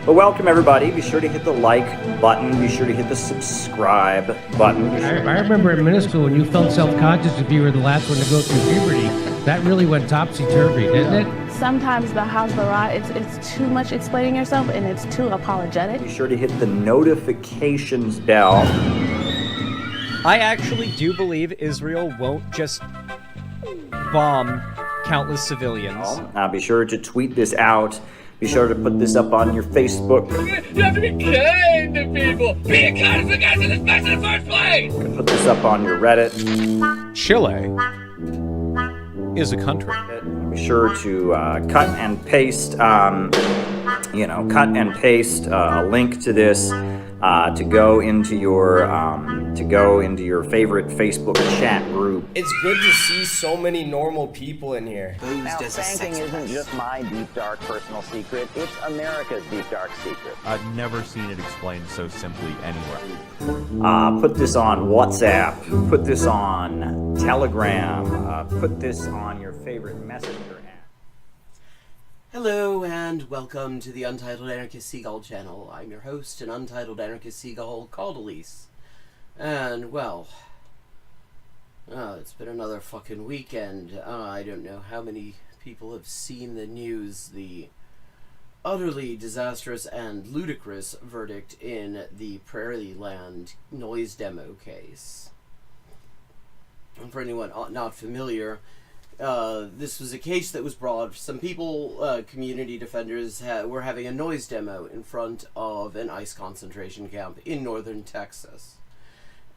But welcome everybody. Be sure to hit the like button. Be sure to hit the subscribe button. I remember in middle school when you felt self-conscious if you were the last one to go through puberty. That really went topsy-turvy, didn't it? Sometimes the house barrage, it's too much explaining yourself and it's too apologetic. Be sure to hit the notifications bell. I actually do believe Israel won't just bomb countless civilians. Be sure to tweet this out. Be sure to put this up on your Facebook. You have to be kind to people. Being kind is the guys in this mess in the first place. Put this up on your Reddit. Chile is a country. Be sure to cut and paste a link to this to go into your favorite Facebook chat group. It's good to see so many normal people in here. Now, spanking isn't just my deep, dark personal secret. It's America's deep, dark secret. I've never seen it explained so simply anywhere. Put this on WhatsApp. Put this on Telegram. Put this on your favorite messenger app. Hello and welcome to the Untitled Anarchist Seagull channel. I'm your host, an Untitled Anarchist Seagull called Elise. And, well, it's been another fucking weekend. I don't know how many people have seen the news, the utterly disastrous and ludicrous verdict in the Prairie Land noise demo case. And for anyone not familiar, this was a case that was brought. Some people, community defenders, were having a noise demo in front of an ICE concentration camp in northern Texas.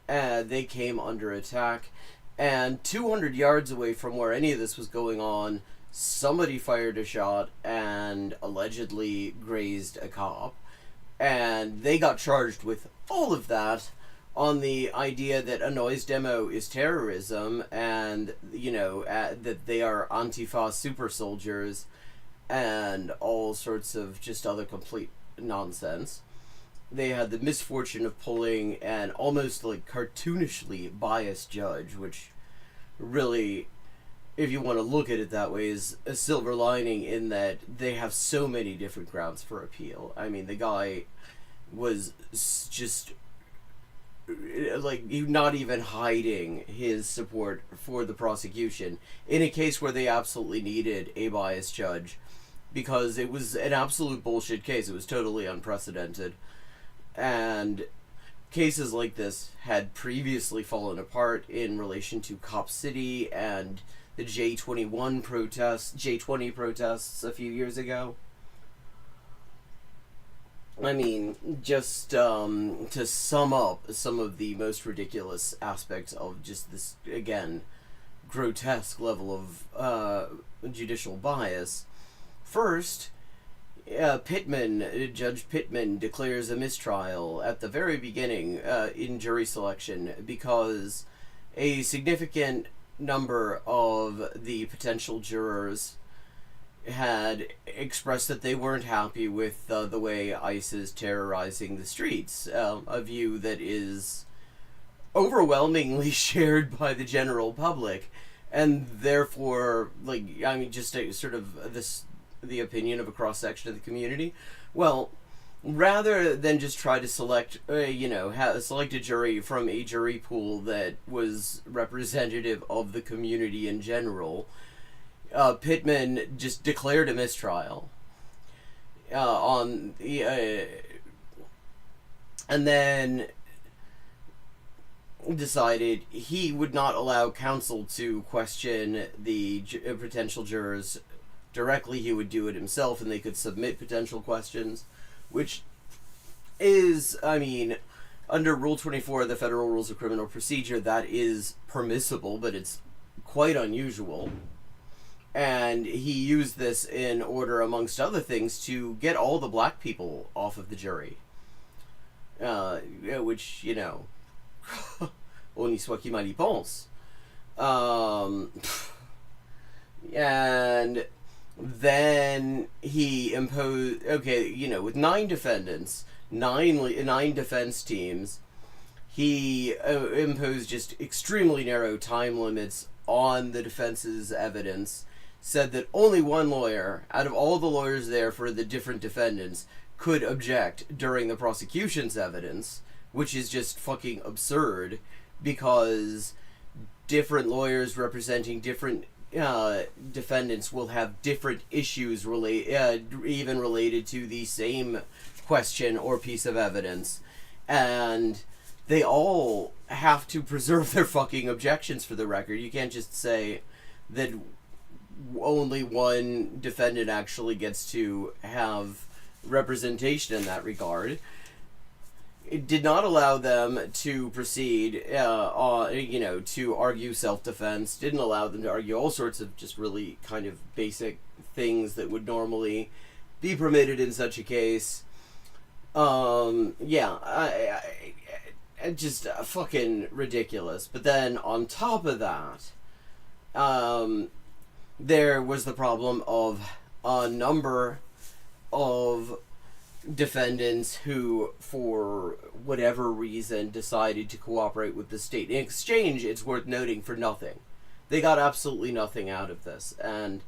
They came under attack, and 200 yards away from where any of this was going on, somebody fired a shot and allegedly grazed a cop. And they got charged with all of that on the idea that a noise demo is terrorism and, that they are Antifa super soldiers and all sorts of just other complete nonsense. They had the misfortune of pulling an almost like cartoonishly biased judge, which really, if you want to look at it that way, is a silver lining in that they have so many different grounds for appeal. I mean, the guy was just like not even hiding his support for the prosecution in a case where they absolutely needed a biased judge, because it was an absolute bullshit case. It was totally unprecedented, and cases like this had previously fallen apart in relation to Cop City and the J20 protests a few years ago. I mean, just to sum up some of the most ridiculous aspects of just this, again, grotesque level of judicial bias. First, Judge Pittman declares a mistrial at the very beginning in jury selection because a significant number of the potential jurors had expressed that they weren't happy with the way ICE is terrorizing the streets, a view that is overwhelmingly shared by the general public, and therefore, just a sort of the opinion of a cross-section of the community. Well, rather than just try to select, select a jury from a jury pool that was representative of the community in general, Pittman just declared a mistrial and then decided he would not allow counsel to question the potential jurors directly. He would do it himself, and they could submit potential questions, which is, under Rule 24 of the Federal Rules of Criminal Procedure, that is permissible, but it's quite unusual. And he used this in order, amongst other things, to get all the black people off of the jury. Which, on y soit qui mal y pense. And then he imposed, with 9 defendants, 9 defense teams, he imposed just extremely narrow time limits on the defense's evidence, said that only one lawyer, out of all the lawyers there for the different defendants, could object during the prosecution's evidence, which is just fucking absurd, because different lawyers representing different defendants will have different issues even related to the same question or piece of evidence, and they all have to preserve their fucking objections for the record. You can't just say that only one defendant actually gets to have representation in that regard. It did not allow them to proceed, to argue self-defense. Didn't allow them to argue all sorts of just really kind of basic things that would normally be permitted in such a case. Just fucking ridiculous. But then on top of that, there was the problem of a number of defendants who, for whatever reason, decided to cooperate with the state. In exchange, it's worth noting, for nothing. They got absolutely nothing out of this, and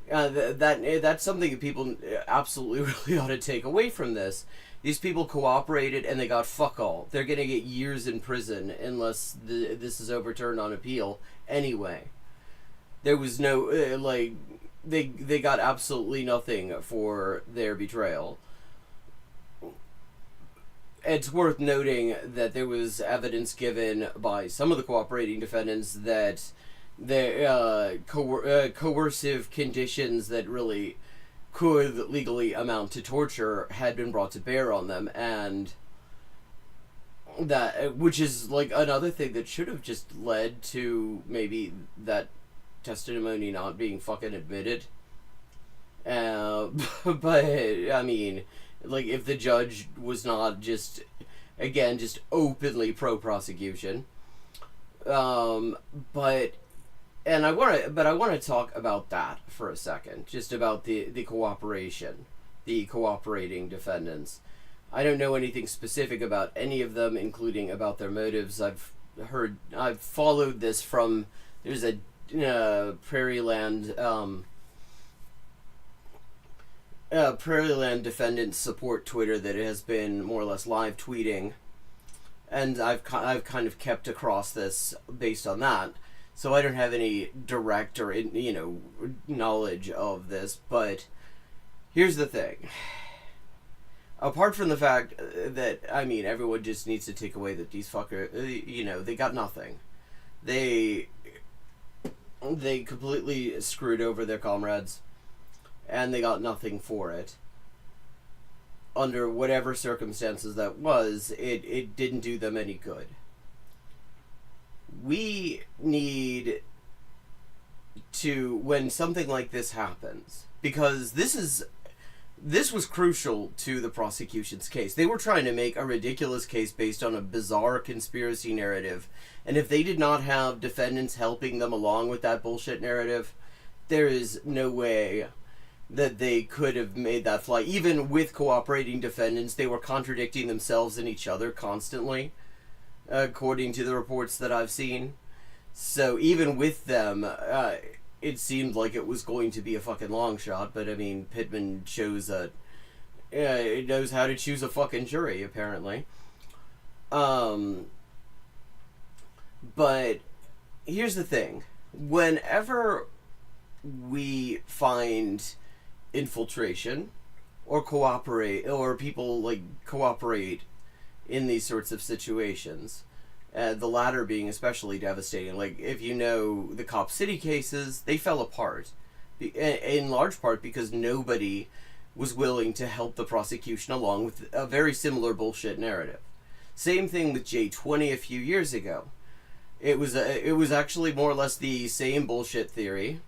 that's something that people absolutely really ought to take away from this. These people cooperated and they got fuck all. They're gonna get years in prison unless this is overturned on appeal anyway. There was no they got absolutely nothing for their betrayal. It's worth noting that there was evidence given by some of the cooperating defendants that the coercive conditions that really could legally amount to torture had been brought to bear on them, and that, which is like another thing that should have just led to maybe that testimony not being fucking admitted. But I mean, like, if the judge was not just openly pro-prosecution, but I want to talk about that for a second, just about the cooperation, the cooperating defendants. I don't know anything specific about any of them, including about their motives. I've followed this from, there's a Prairieland defendant support Twitter that has been more or less live tweeting, and I've kind of kept across this based on that. So I don't have any direct or knowledge of this, but here's the thing. Apart from the fact that, I mean, everyone just needs to take away that these fuckers, they got nothing. They completely screwed over their comrades, and they got nothing for it. Under whatever circumstances that was, it didn't do them any good. We need to, when something like this happens, because this was crucial to the prosecution's case. They were trying to make a ridiculous case based on a bizarre conspiracy narrative, and if they did not have defendants helping them along with that bullshit narrative, there is no way that they could have made that fly. Even with cooperating defendants, they were contradicting themselves and each other constantly, according to the reports that I've seen. So even with them, it seemed like it was going to be a fucking long shot, but I mean, Pittman knows how to choose a fucking jury, apparently. But here's the thing. Whenever we find infiltration or people cooperate in these sorts of situations, the latter being especially devastating. Like, if you know the Cop City cases, they fell apart in large part because nobody was willing to help the prosecution along with a very similar bullshit narrative. Same thing with J20 a few years ago. It was actually more or less the same bullshit theory,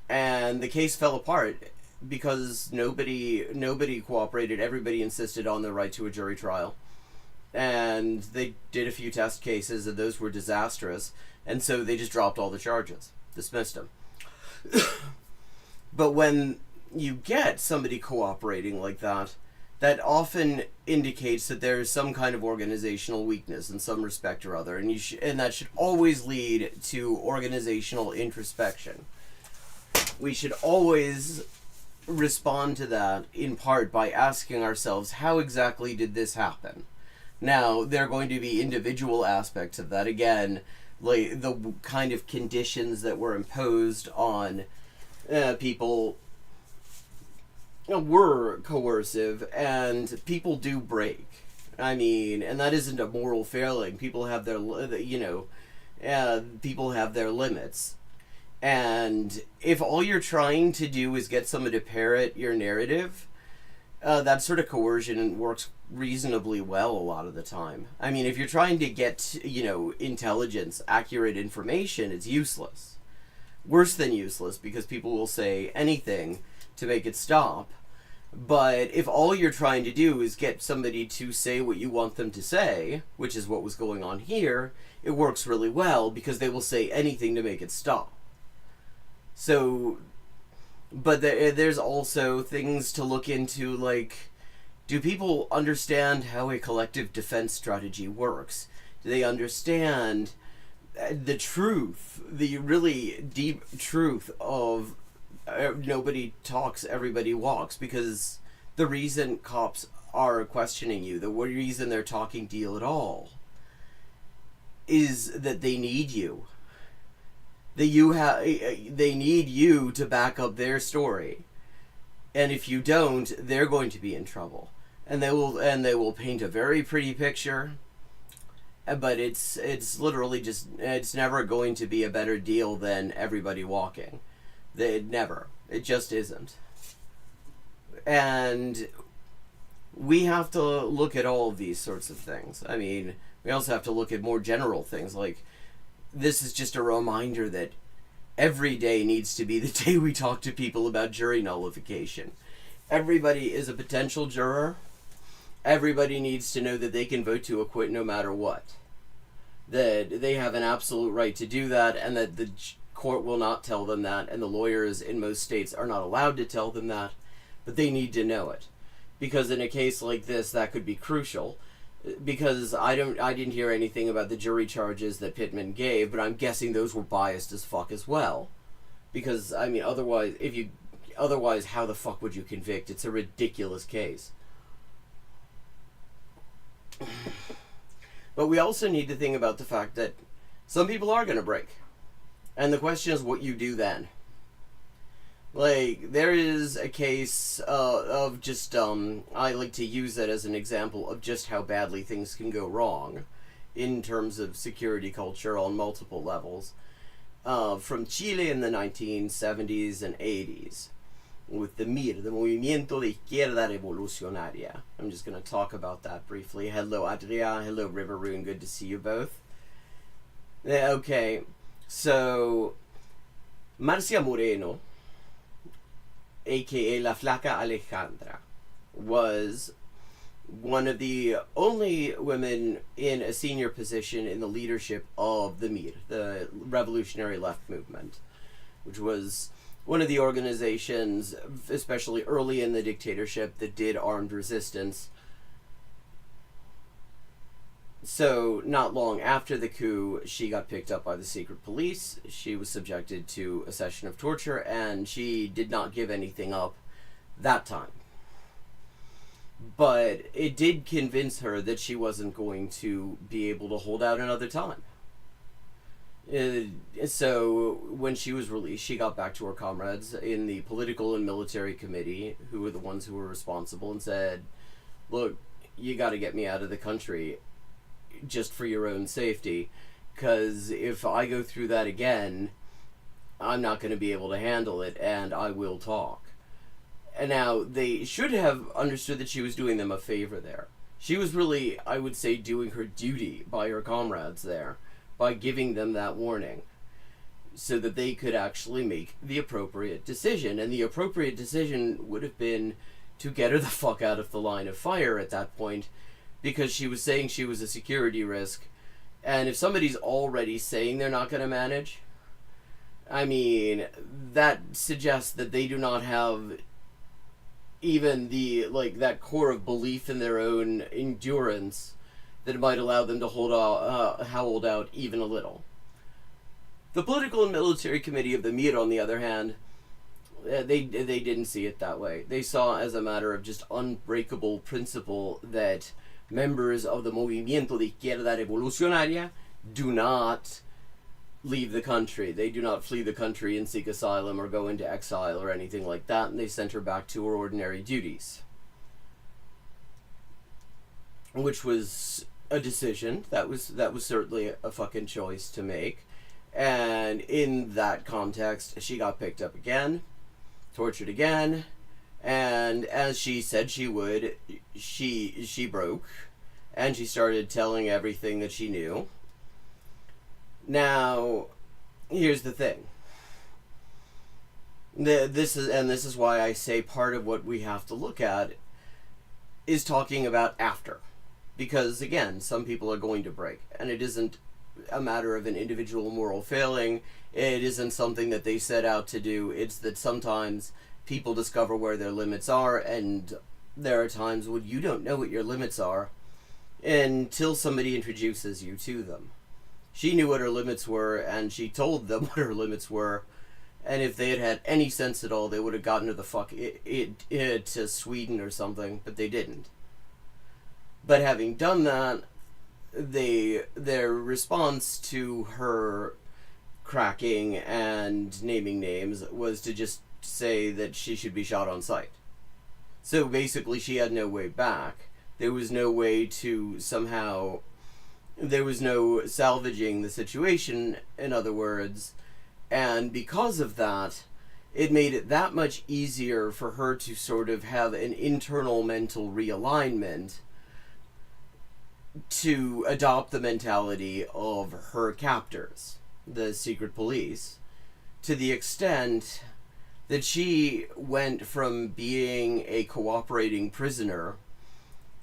and the case fell apart because nobody cooperated. Everybody insisted on their right to a jury trial, and they did a few test cases, and those were disastrous, and so they just dropped all the charges, dismissed them. But when you get somebody cooperating like that, that often indicates that there is some kind of organizational weakness in some respect or other, and that should always lead to organizational introspection. We should always respond to that in part by asking ourselves, how exactly did this happen? Now, there are going to be individual aspects of that. Again, like the kind of conditions that were imposed on people were coercive, and people do break. I mean, and that isn't a moral failing. People have their, people have their limits. And if all you're trying to do is get someone to parrot your narrative, that sort of coercion works reasonably well a lot of the time. I mean, if you're trying to get, intelligence, accurate information, it's useless. Worse than useless, because people will say anything to make it stop. But if all you're trying to do is get somebody to say what you want them to say, which is what was going on here, it works really well, because they will say anything to make it stop. So, but there's also things to look into, like, do people understand how a collective defense strategy works? Do they understand the truth, the really deep truth of nobody talks, everybody walks? Because the reason cops are questioning you, the reason they're talking to you at all, is that they need you. They need you to back up their story, and if you don't, they're going to be in trouble, and they will paint a very pretty picture, but it's literally just, it's never going to be a better deal than everybody walking. It just isn't. And we have to look at all of these sorts of things. I mean, we also have to look at more general things, like, this is just a reminder that every day needs to be the day we talk to people about jury nullification. Everybody is a potential juror. Everybody needs to know that they can vote to acquit no matter what. That they have an absolute right to do that, and that the court will not tell them that, and the lawyers in most states are not allowed to tell them that, but they need to know it. Because in a case like this, that could be crucial. Because I didn't hear anything about the jury charges that Pittman gave, but I'm guessing those were biased as fuck as well. Because, I mean, otherwise, how the fuck would you convict? It's a ridiculous case. But we also need to think about the fact that some people are going to break. And the question is what you do then. Like, there is a case of just, I like to use that as an example of just how badly things can go wrong in terms of security culture on multiple levels. From Chile in the 1970s and 80s, with the MIR, the Movimiento de Izquierda Revolucionaria. I'm just going to talk about that briefly. Hello, Adria. Hello, River Rune. Good to see you both. Okay, so Marcia Moreno, aka La Flaca Alejandra, was one of the only women in a senior position in the leadership of the MIR, the Revolutionary Left Movement, which was one of the organizations, especially early in the dictatorship, that did armed resistance. So, not long after the coup, she got picked up by the secret police. She was subjected to a session of torture, and she did not give anything up that time. But it did convince her that she wasn't going to be able to hold out another time. So, when she was released, she got back to her comrades in the political and military committee, who were the ones who were responsible, and said, look, you got to get me out of the country, just for your own safety, because if I go through that again, I'm not going to be able to handle it, and I will talk. And now, they should have understood that she was doing them a favor there. She was really, I would say, doing her duty by her comrades there, by giving them that warning, so that they could actually make the appropriate decision. And the appropriate decision would have been to get her the fuck out of the line of fire at that point, because she was saying she was a security risk. And if somebody's already saying they're not going to manage, I mean, that suggests that they do not have even the, like, that core of belief in their own endurance that might allow them to hold out even a little. The political and military committee of the MIR, on the other hand, They didn't see it that way. They saw as a matter of just unbreakable principle that members of the Movimiento de Izquierda Revolucionaria do not leave the country. They do not flee the country and seek asylum or go into exile or anything like that, and they sent her back to her ordinary duties. Which was a decision. That was certainly a fucking choice to make. And in that context, she got picked up again, tortured again, and as she said she would, she broke, and she started telling everything that she knew. Now, here's the thing. This is why I say part of what we have to look at is talking about after. Because, again, some people are going to break, and it isn't a matter of an individual moral failing. It isn't something that they set out to do. It's that sometimes people discover where their limits are, and there are times when you don't know what your limits are until somebody introduces you to them. She knew what her limits were, and she told them what her limits were, and if they had had any sense at all, they would have gotten her the fuck to Sweden or something, but they didn't. But having done that, their response to her cracking and naming names was to just say that she should be shot on sight. So basically she had no way back. There was no way to somehow... There was no salvaging the situation, in other words, and because of that, it made it that much easier for her to sort of have an internal mental realignment to adopt the mentality of her captors, the secret police, to the extent that she went from being a cooperating prisoner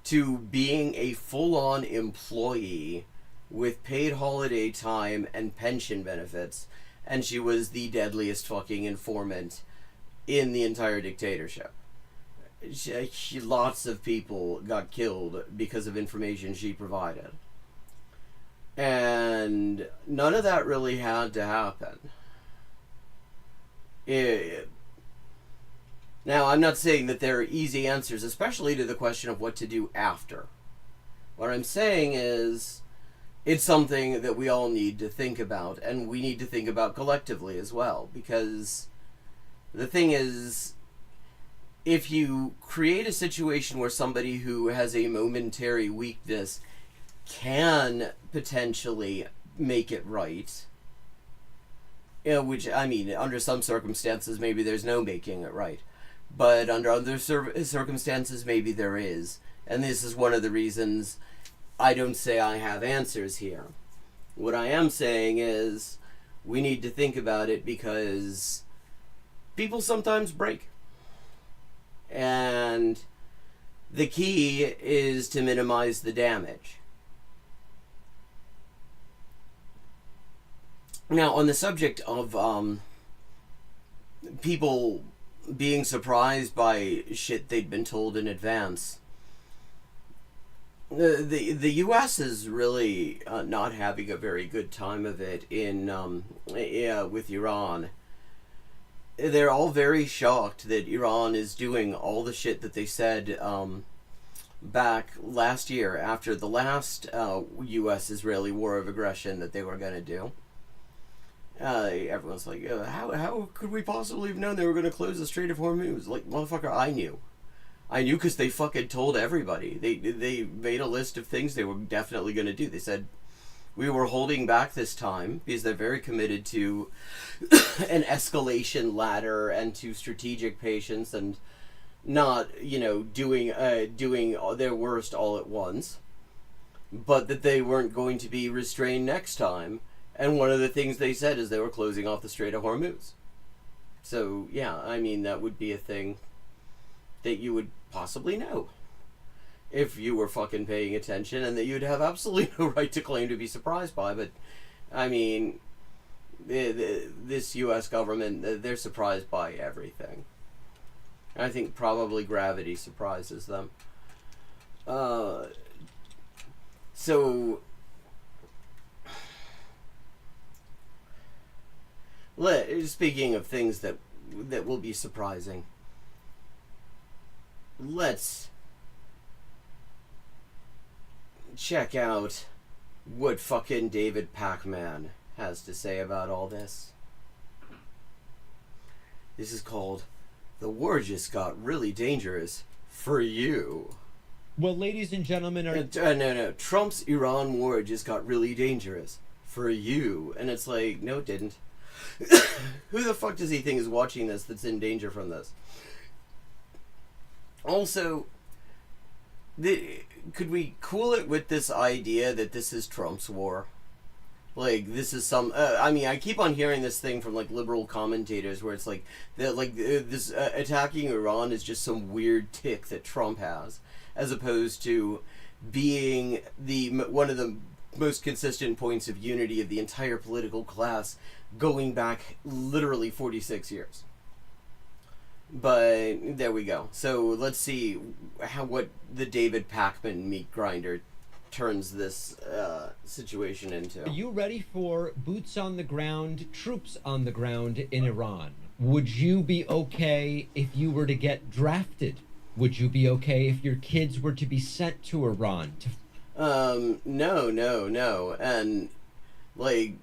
to being a full-on employee with paid holiday time and pension benefits, and she was the deadliest fucking informant in the entire dictatorship. Lots of people got killed because of information she provided. And none of that really had to happen. Now, I'm not saying that there are easy answers, especially to the question of what to do after. What I'm saying is, it's something that we all need to think about, and we need to think about collectively as well, because the thing is, if you create a situation where somebody who has a momentary weakness can potentially make it right, which, I mean, under some circumstances, maybe there's no making it right. But under other circumstances, maybe there is. And this is one of the reasons I don't say I have answers here. What I am saying is we need to think about it because people sometimes break. And the key is to minimize the damage. Now, on the subject of people being surprised by shit they'd been told in advance, the U.S. is really not having a very good time of it with Iran. They're all very shocked that Iran is doing all the shit that they said back last year after the last U.S.-Israeli war of aggression that they were going to do. Everyone's like, how could we possibly have known they were going to close the Strait of Hormuz? Like, motherfucker, I knew. I knew because they fucking told everybody. They made a list of things they were definitely going to do. They said, we were holding back this time because they're very committed to an escalation ladder and to strategic patience and not, doing their worst all at once. But that they weren't going to be restrained next time. And one of the things they said is they were closing off the Strait of Hormuz. So, yeah, I mean, that would be a thing that you would possibly know if you were fucking paying attention, and that you'd have absolutely no right to claim to be surprised by. But, I mean, this U.S. government, they're surprised by everything. I think probably gravity surprises them. So... speaking of things that that will be surprising. Let's check out what fucking David Pac-Man has to say about all this. This is called "The War Just Got Really Dangerous for You." Well, ladies and gentlemen, no. Trump's Iran war just got really dangerous for you. And it's like, no, it didn't. Who the fuck does he think is watching this that's in danger from this? Also, could we cool it with this idea that this is Trump's war? Like, this is some... I mean, I keep on hearing this thing from, like, liberal commentators where it's like, this attacking Iran is just some weird tick that Trump has, as opposed to being one of the most consistent points of unity of the entire political class going back literally 46 years. But there we go. So let's see what the David Pac-Man meat grinder turns this situation into. are you ready for boots on the ground, troops on the ground in Iran? Would you be okay if you were to get drafted? Would you be okay if your kids were to be sent to Iran? No. And, like,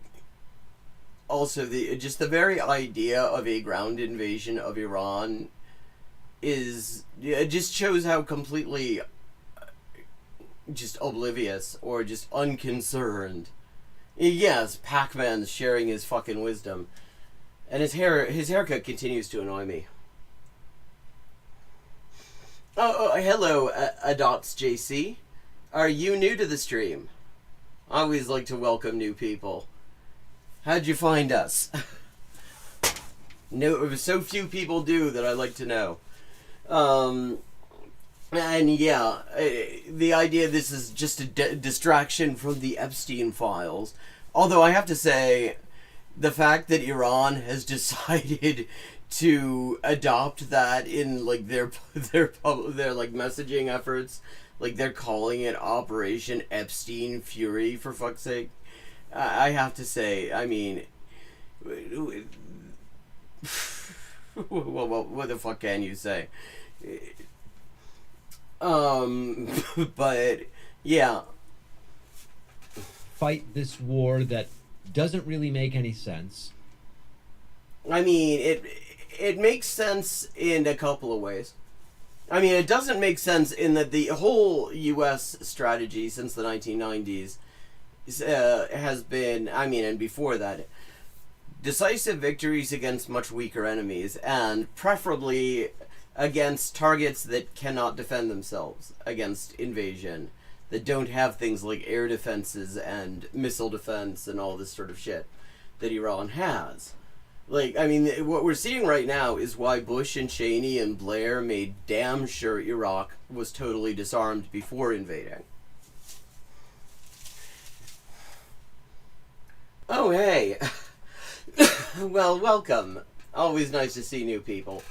also, just the very idea of a ground invasion of Iran it just shows how completely just oblivious or just unconcerned. Yes, Pac-Man's sharing his fucking wisdom. And his haircut continues to annoy me. Oh, hello, Adots JC. Are you new to the stream? I always like to welcome new people. How'd you find us? No, so few people do that I like to know. And yeah, the idea this is just a distraction from the Epstein files. Although I have to say, the fact that Iran has decided to adopt that in like their like messaging efforts, like they're calling it Operation Epstein Fury, for fuck's sake. I have to say, I mean, what the fuck can you say? But yeah, Fight this war that doesn't really make any sense. I mean, it makes sense in a couple of ways. I mean, it doesn't make sense in that the whole U.S. strategy since the 1990s has been, I mean, and before that, decisive victories against much weaker enemies, and preferably against targets that cannot defend themselves against invasion, that don't have things like air defenses and missile defense and all this sort of shit that Iran has. Like, I mean, what we're seeing right now is why Bush and Cheney and Blair made damn sure Iraq was totally disarmed before invading. Oh, hey. Well, welcome. Always nice to see new people.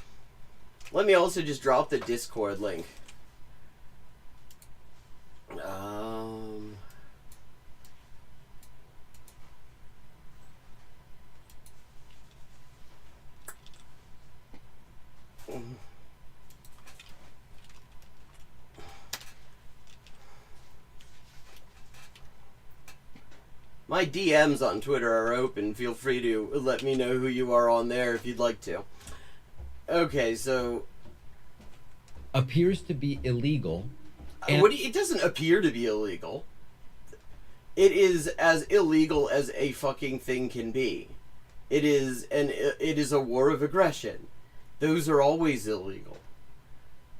Let me also just drop the Discord link. My DMs on Twitter are open. Feel free to let me know who you are on there if you'd like to. Okay, so... Appears to be illegal. It doesn't appear to be illegal. It is as illegal as a fucking thing can be. It is a war of aggression. Those are always illegal.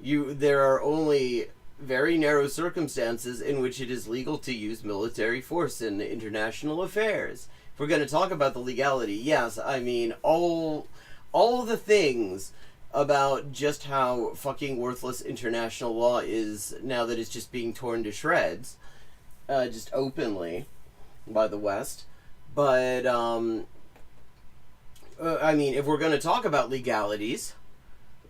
There are only very narrow circumstances in which it is legal to use military force in international affairs. If we're going to talk about the legality, yes, I mean, all the things about just how fucking worthless international law is now that it's just being torn to shreds, just openly by the West. But, I mean, if we're going to talk about legalities,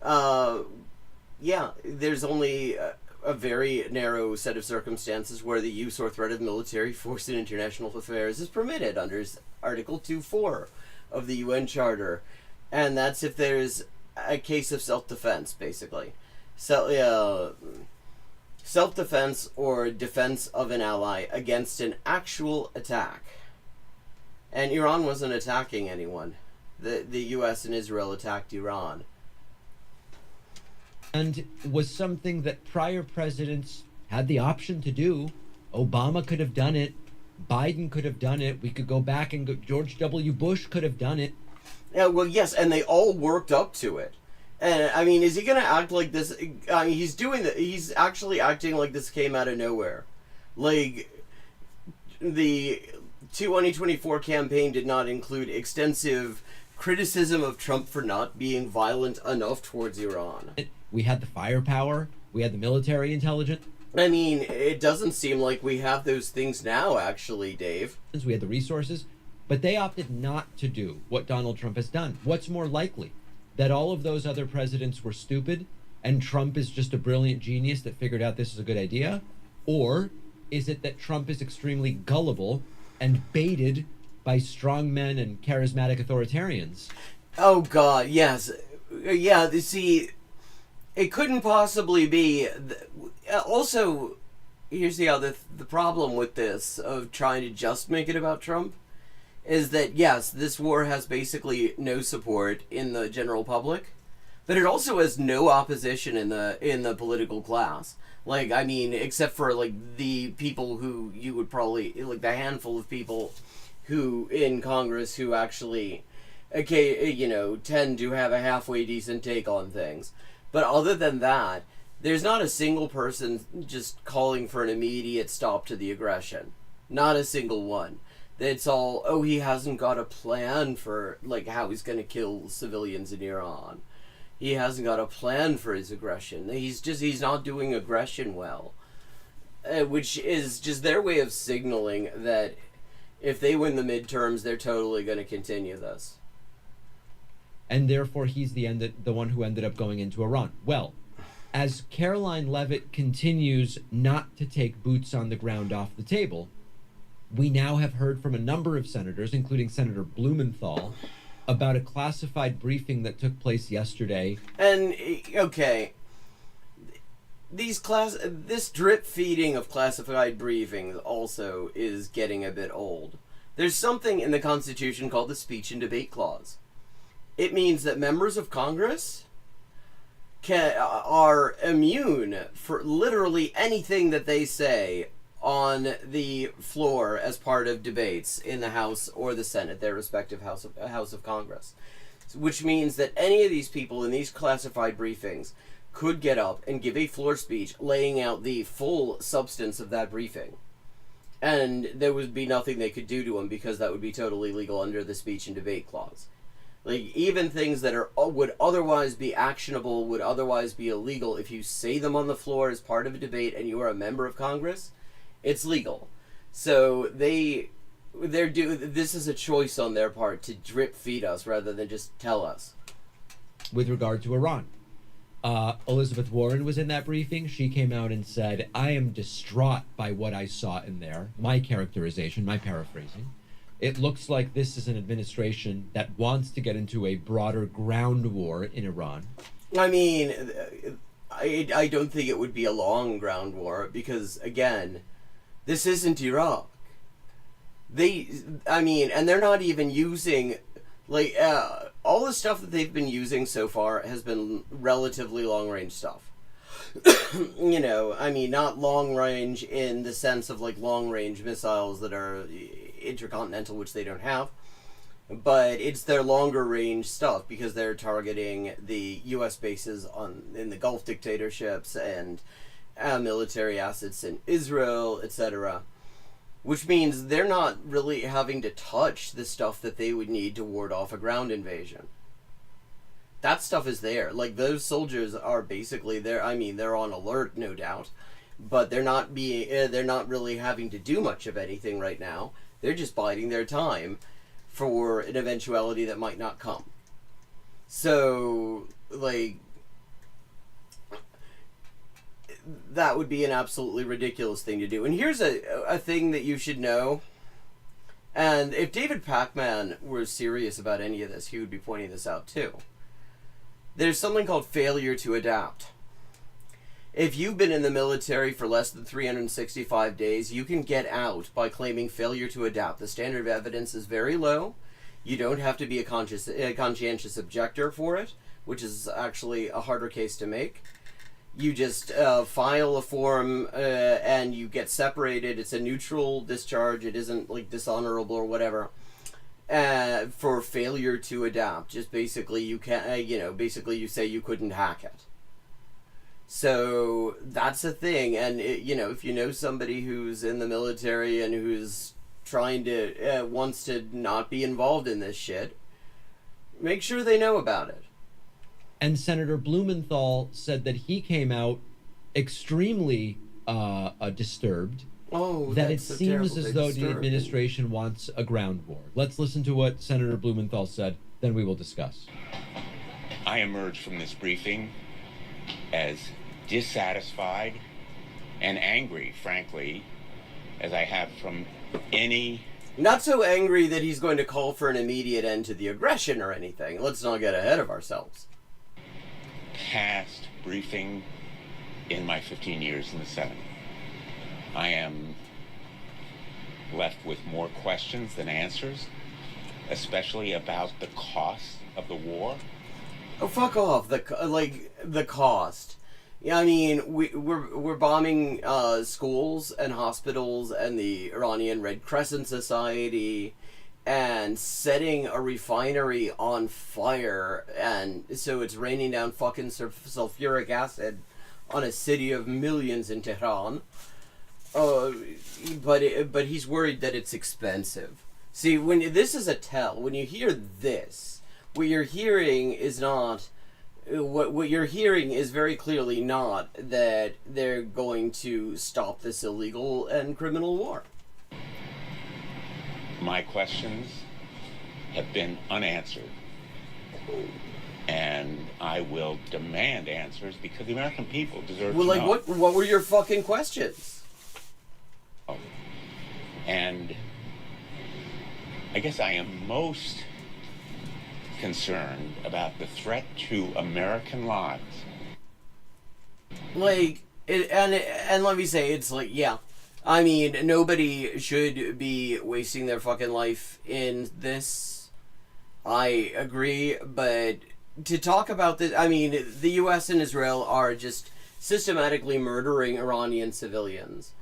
yeah, there's only a very narrow set of circumstances where the use or threat of military force in international affairs is permitted under Article 2.4 of the UN Charter. And that's if there's a case of self-defense, basically. So, self-defense or defense of an ally against an actual attack. And Iran wasn't attacking anyone. The U.S. and Israel attacked Iran. And was something that prior presidents had the option to do. Obama could have done it. Biden could have done it. We could go back and George W. Bush could have done it. Yeah, well, yes, and they all worked up to it. And, I mean, is he going to act like this? I mean, he's actually acting like this came out of nowhere. Like, the 2024 campaign did not include extensive criticism of Trump for not being violent enough towards Iran. We had the firepower. We had the military intelligence. I mean, it doesn't seem like we have those things now, actually, Dave. We had the resources, but they opted not to do what Donald Trump has done. What's more likely? That all of those other presidents were stupid and Trump is just a brilliant genius that figured out this is a good idea? Or is it that Trump is extremely gullible and baited by strong men and charismatic authoritarians? Oh, God, yes. Yeah, see, it couldn't possibly be. Also, here's the problem with this, of trying to just make it about Trump, is that, yes, this war has basically no support in the general public, but it also has no opposition in the political class. Like, I mean, except for, like, the people who you would probably, like, the handful of people who, in Congress, who actually, okay, you know, tend to have a halfway decent take on things. But other than that, there's not a single person just calling for an immediate stop to the aggression. Not a single one. It's all, oh, he hasn't got a plan for, like, how he's going to kill civilians in Iran. He hasn't got a plan for his aggression. He's not doing aggression well. Which is just their way of signaling that if they win the midterms, they're totally going to continue this. And therefore he's the one who ended up going into Iran. Well, as Caroline Leavitt continues not to take boots on the ground off the table, we now have heard from a number of senators, including Senator Blumenthal, about a classified briefing that took place yesterday. And, okay, this drip feeding of classified briefings also is getting a bit old. There's something in the Constitution called the Speech and Debate Clause. It means that members of Congress are immune for literally anything that they say on the floor as part of debates in the House or the Senate, their respective House of Congress. Which means that any of these people in these classified briefings could get up and give a floor speech laying out the full substance of that briefing. And there would be nothing they could do to them because that would be totally legal under the Speech and Debate Clause. Like, even things that would otherwise be actionable, would otherwise be illegal, if you say them on the floor as part of a debate and you are a member of Congress, it's legal. So this is a choice on their part to drip feed us rather than just tell us. With regard to Iran, Elizabeth Warren was in that briefing. She came out and said, I am distraught by what I saw in there. My characterization, my paraphrasing. It looks like this is an administration that wants to get into a broader ground war in Iran. I mean, I don't think it would be a long ground war because, again, this isn't Iraq. And they're not even using, like, all the stuff that they've been using so far has been relatively long-range stuff. You know, I mean, not long-range in the sense of, like, long-range missiles that are intercontinental, which they don't have, but it's their longer-range stuff because they're targeting the U.S. bases in the Gulf dictatorships and military assets in Israel, etc., which means they're not really having to touch the stuff that they would need to ward off a ground invasion. That stuff is there. Like, those soldiers are basically there. I mean, they're on alert, no doubt, but they're not really having to do much of anything right now. They're just biding their time for an eventuality that might not come. So, like, that would be an absolutely ridiculous thing to do. And here's a thing that you should know. And if David Pacman were serious about any of this, he would be pointing this out too. There's something called failure to adapt. If you've been in the military for less than 365 days, you can get out by claiming failure to adapt. The standard of evidence is very low. You don't have to be a conscientious objector for it, which is actually a harder case to make. You just file a form and you get separated. It's a neutral discharge. It isn't like dishonorable or whatever. For failure to adapt, just basically you can, basically you say you couldn't hack it. So that's a thing, and if you know somebody who's in the military and who's trying to wants to not be involved in this shit, make sure they know about it. And Senator Blumenthal said that he came out extremely disturbed. Oh, that it that's so seems terrible. as They though the disturbed administration wants a ground war. Let's listen to what Senator Blumenthal said, then we will discuss. I emerged from this briefing as dissatisfied and angry, frankly, as I have from any... Not so angry that he's going to call for an immediate end to the aggression or anything. Let's not get ahead of ourselves. Past briefing in my 15 years in the Senate. I am left with more questions than answers, especially about the cost of the war. Oh, fuck off! The cost. Yeah, I mean, we're bombing schools and hospitals and the Iranian Red Crescent Society, and setting a refinery on fire, and so it's raining down fucking sulfuric acid on a city of millions in Tehran. But he's worried that it's expensive. See, when this is a tell, when you hear this, what you're hearing is not. What you're hearing is very clearly not that they're going to stop this illegal and criminal war. My questions have been unanswered, and I will demand answers because the American people deserve to know. What were your fucking questions? And I guess I am most concerned about the threat to American lives. And let me say, it's like, yeah. I mean, nobody should be wasting their fucking life in this. I agree, but to talk about this, I mean, the US and Israel are just systematically murdering Iranian civilians.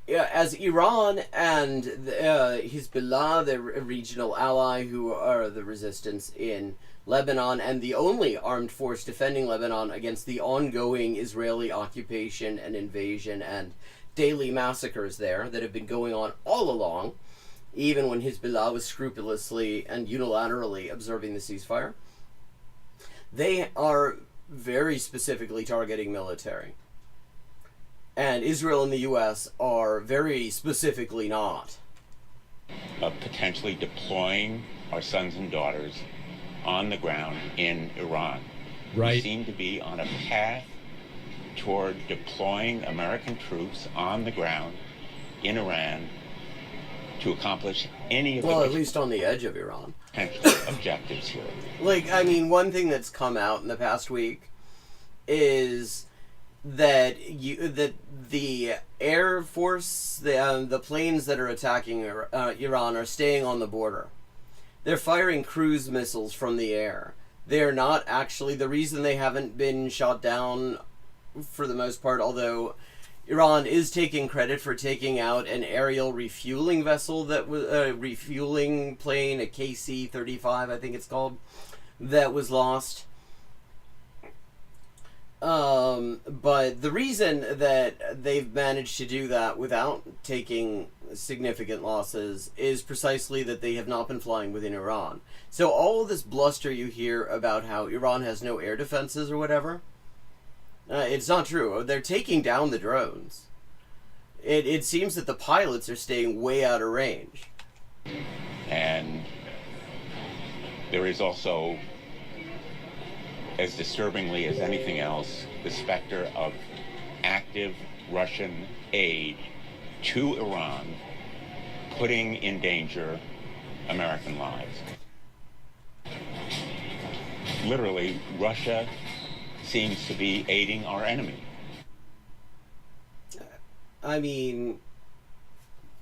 As Iran and Hezbollah, the regional ally who are the resistance in Lebanon and the only armed force defending Lebanon against the ongoing Israeli occupation and invasion and daily massacres there that have been going on all along, even when Hezbollah was scrupulously and unilaterally observing the ceasefire, they are very specifically targeting military. And Israel and the U.S. are very specifically not. Potentially deploying our sons and daughters on the ground in Iran. Right. We seem to be on a path toward deploying American troops on the ground in Iran to accomplish any of at least on the edge of Iran. Potential objectives here. I mean, one thing that's come out in the past week is that the Air Force, the planes that are attacking Iran are staying on the border. They're firing cruise missiles from the air. They're not actually, the reason they haven't been shot down for the most part, although Iran is taking credit for taking out an aerial refueling vessel that was a refueling plane, a KC-35 I think it's called, that was lost. But the reason that they've managed to do that without taking significant losses is precisely that they have not been flying within Iran. So all of this bluster you hear about how Iran has no air defenses or whatever, it's not true. They're taking down the drones. It seems that the pilots are staying way out of range. And there is also, as disturbingly as anything else, the specter of active Russian aid to Iran putting in danger American lives. Literally, Russia seems to be aiding our enemy. I mean,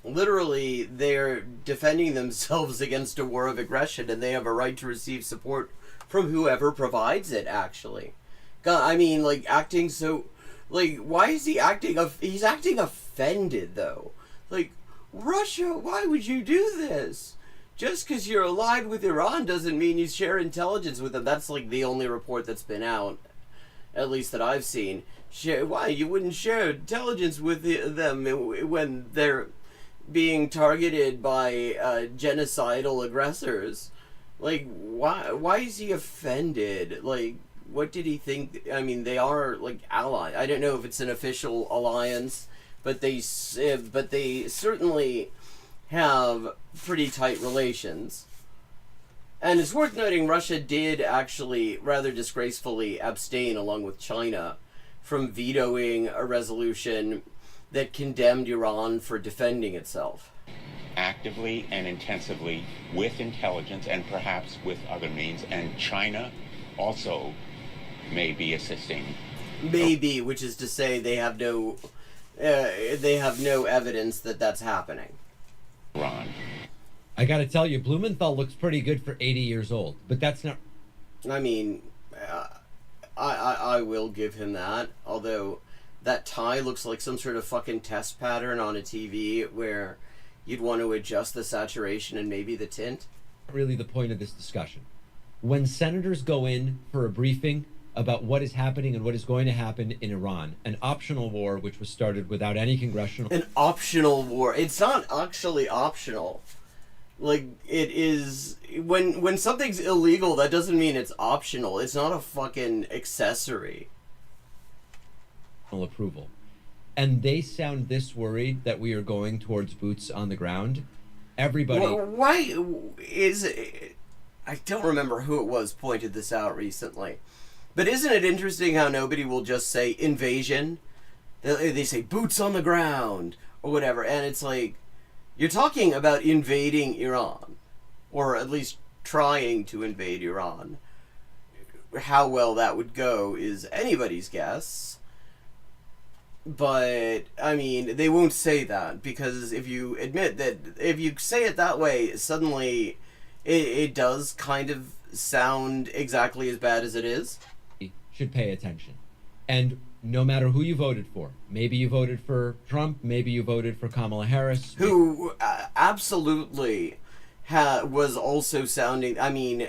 literally, they're defending themselves against a war of aggression, and they have a right to receive support from whoever provides it, actually. God, I mean, like, acting so... Like, why is he acting... He's acting offended, though. Like, Russia, why would you do this? Just because you're allied with Iran doesn't mean you share intelligence with them. That's, like, the only report that's been out, at least that I've seen. Why? You wouldn't share intelligence with them when they're being targeted by genocidal aggressors. Like, why is he offended? Like, what did he think? I mean, they are, like, allies. I don't know if it's an official alliance, but they certainly have pretty tight relations. And it's worth noting Russia did actually rather disgracefully abstain, along with China, from vetoing a resolution that condemned Iran for defending itself. Actively and intensively with intelligence and perhaps with other means, and China also may be assisting. Maybe, which is to say they have no evidence that that's happening. Iran. I gotta tell you, Blumenthal looks pretty good for 80 years old, but that's not... I mean, I will give him that, although that tie looks like some sort of fucking test pattern on a TV where you'd want to adjust the saturation and maybe the tint. Really the point of this discussion. When senators go in for a briefing about what is happening and what is going to happen in Iran, an optional war which was started without any congressional... An optional war. It's not actually optional. Like, it is... When something's illegal, that doesn't mean it's optional. It's not a fucking accessory. ...approval. And they sound this worried that we are going towards boots on the ground. Everybody... Why is it... I don't remember who it was pointed this out recently. But isn't it interesting how nobody will just say invasion? They say boots on the ground or whatever, and it's like, you're talking about invading Iran, or at least trying to invade Iran. How well that would go is anybody's guess. But, I mean, they won't say that, because if you admit that, if you say it that way, suddenly it does kind of sound exactly as bad as it is. Should pay attention. And no matter who you voted for, maybe you voted for Trump, maybe you voted for Kamala Harris, who absolutely was also sounding, I mean,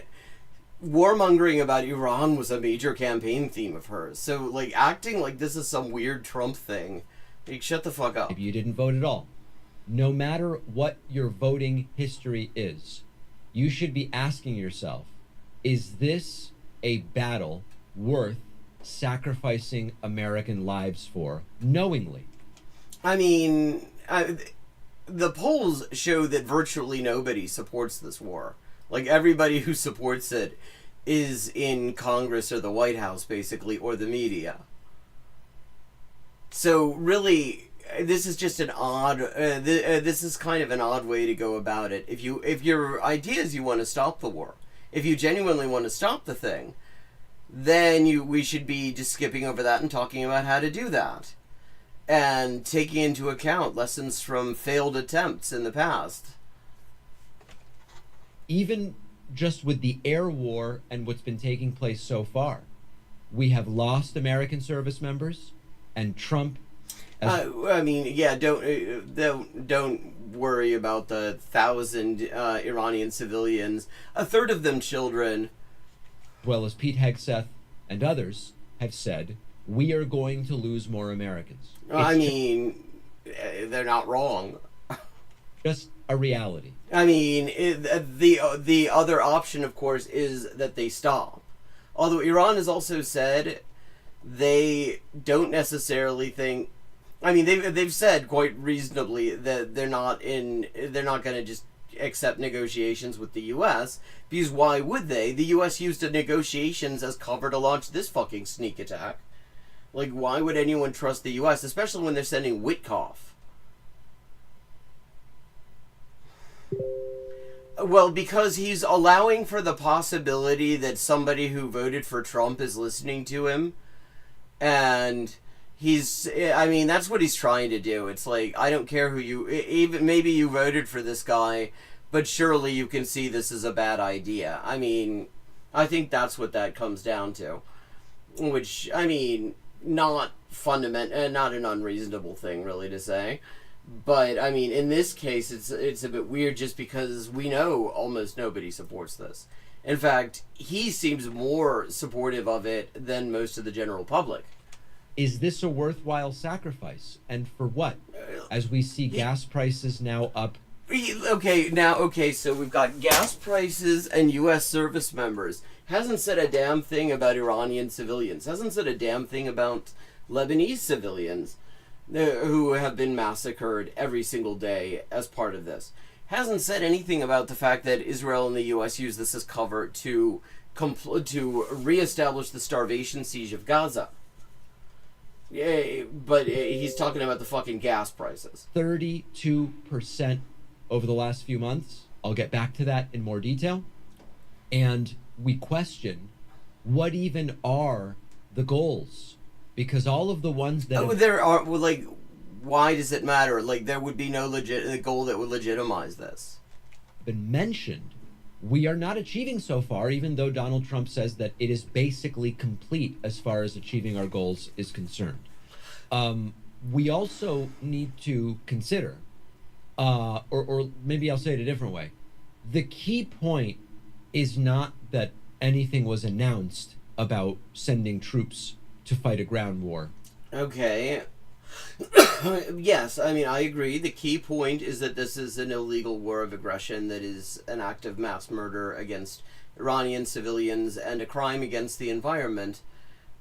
warmongering about Iran was a major campaign theme of hers. So, like, acting like this is some weird Trump thing, like, shut the fuck up. Maybe you didn't vote at all. No matter what your voting history is, you should be asking yourself, is this a battle worth sacrificing American lives for, knowingly? I mean, the polls show that virtually nobody supports this war. Like, everybody who supports it is in Congress or the White House, basically, or the media. So, really, this is just an odd... this is kind of an odd way to go about it. If your idea is you want to stop the war, if you genuinely want to stop the thing, then we should be just skipping over that and talking about how to do that. And taking into account lessons from failed attempts in the past. Even just with the air war and what's been taking place so far, we have lost American service members, and Trump... I mean, yeah, don't worry about the 1,000 Iranian civilians, a third of them children. As well as Pete Hegseth and others have said, we are going to lose more Americans. I mean, they're not wrong. Just a reality. I mean, the other option, of course, is that they stop. Although Iran has also said they don't necessarily think... I mean, they've said quite reasonably that they're not going to just accept negotiations with the U.S. because why would they? The U.S. used the negotiations as cover to launch this fucking sneak attack. Like, why would anyone trust the U.S., especially when they're sending Witkoff? Well, because he's allowing for the possibility that somebody who voted for Trump is listening to him. And that's what he's trying to do. It's like, I don't care who even maybe you voted for this guy, but surely you can see this is a bad idea. I mean, I think that's what that comes down to. Which, not not an unreasonable thing, really, to say. But, in this case, it's a bit weird just because we know almost nobody supports this. In fact, he seems more supportive of it than most of the general public. Is this a worthwhile sacrifice? And for what? As we see gas prices now up. Okay, so we've got gas prices and U.S. service members. Hasn't said a damn thing about Iranian civilians. Hasn't said a damn thing about Lebanese civilians who have been massacred every single day as part of this. Hasn't said anything about the fact that Israel and the U.S. use this as cover to reestablish the starvation siege of Gaza. Yeah, but he's talking about the fucking gas prices. 32% over the last few months. I'll get back to that in more detail. And we question, what even are the goals? Because all of the ones that... there are, why does it matter? There would be no goal that would legitimize this. Been mentioned, we are not achieving so far, even though Donald Trump says that it is basically complete as far as achieving our goals is concerned. We also need to consider, or maybe I'll say it a different way. The key point is not that anything was announced about sending troops to fight a ground war. Okay. Yes, I agree. The key point is that this is an illegal war of aggression that is an act of mass murder against Iranian civilians and a crime against the environment,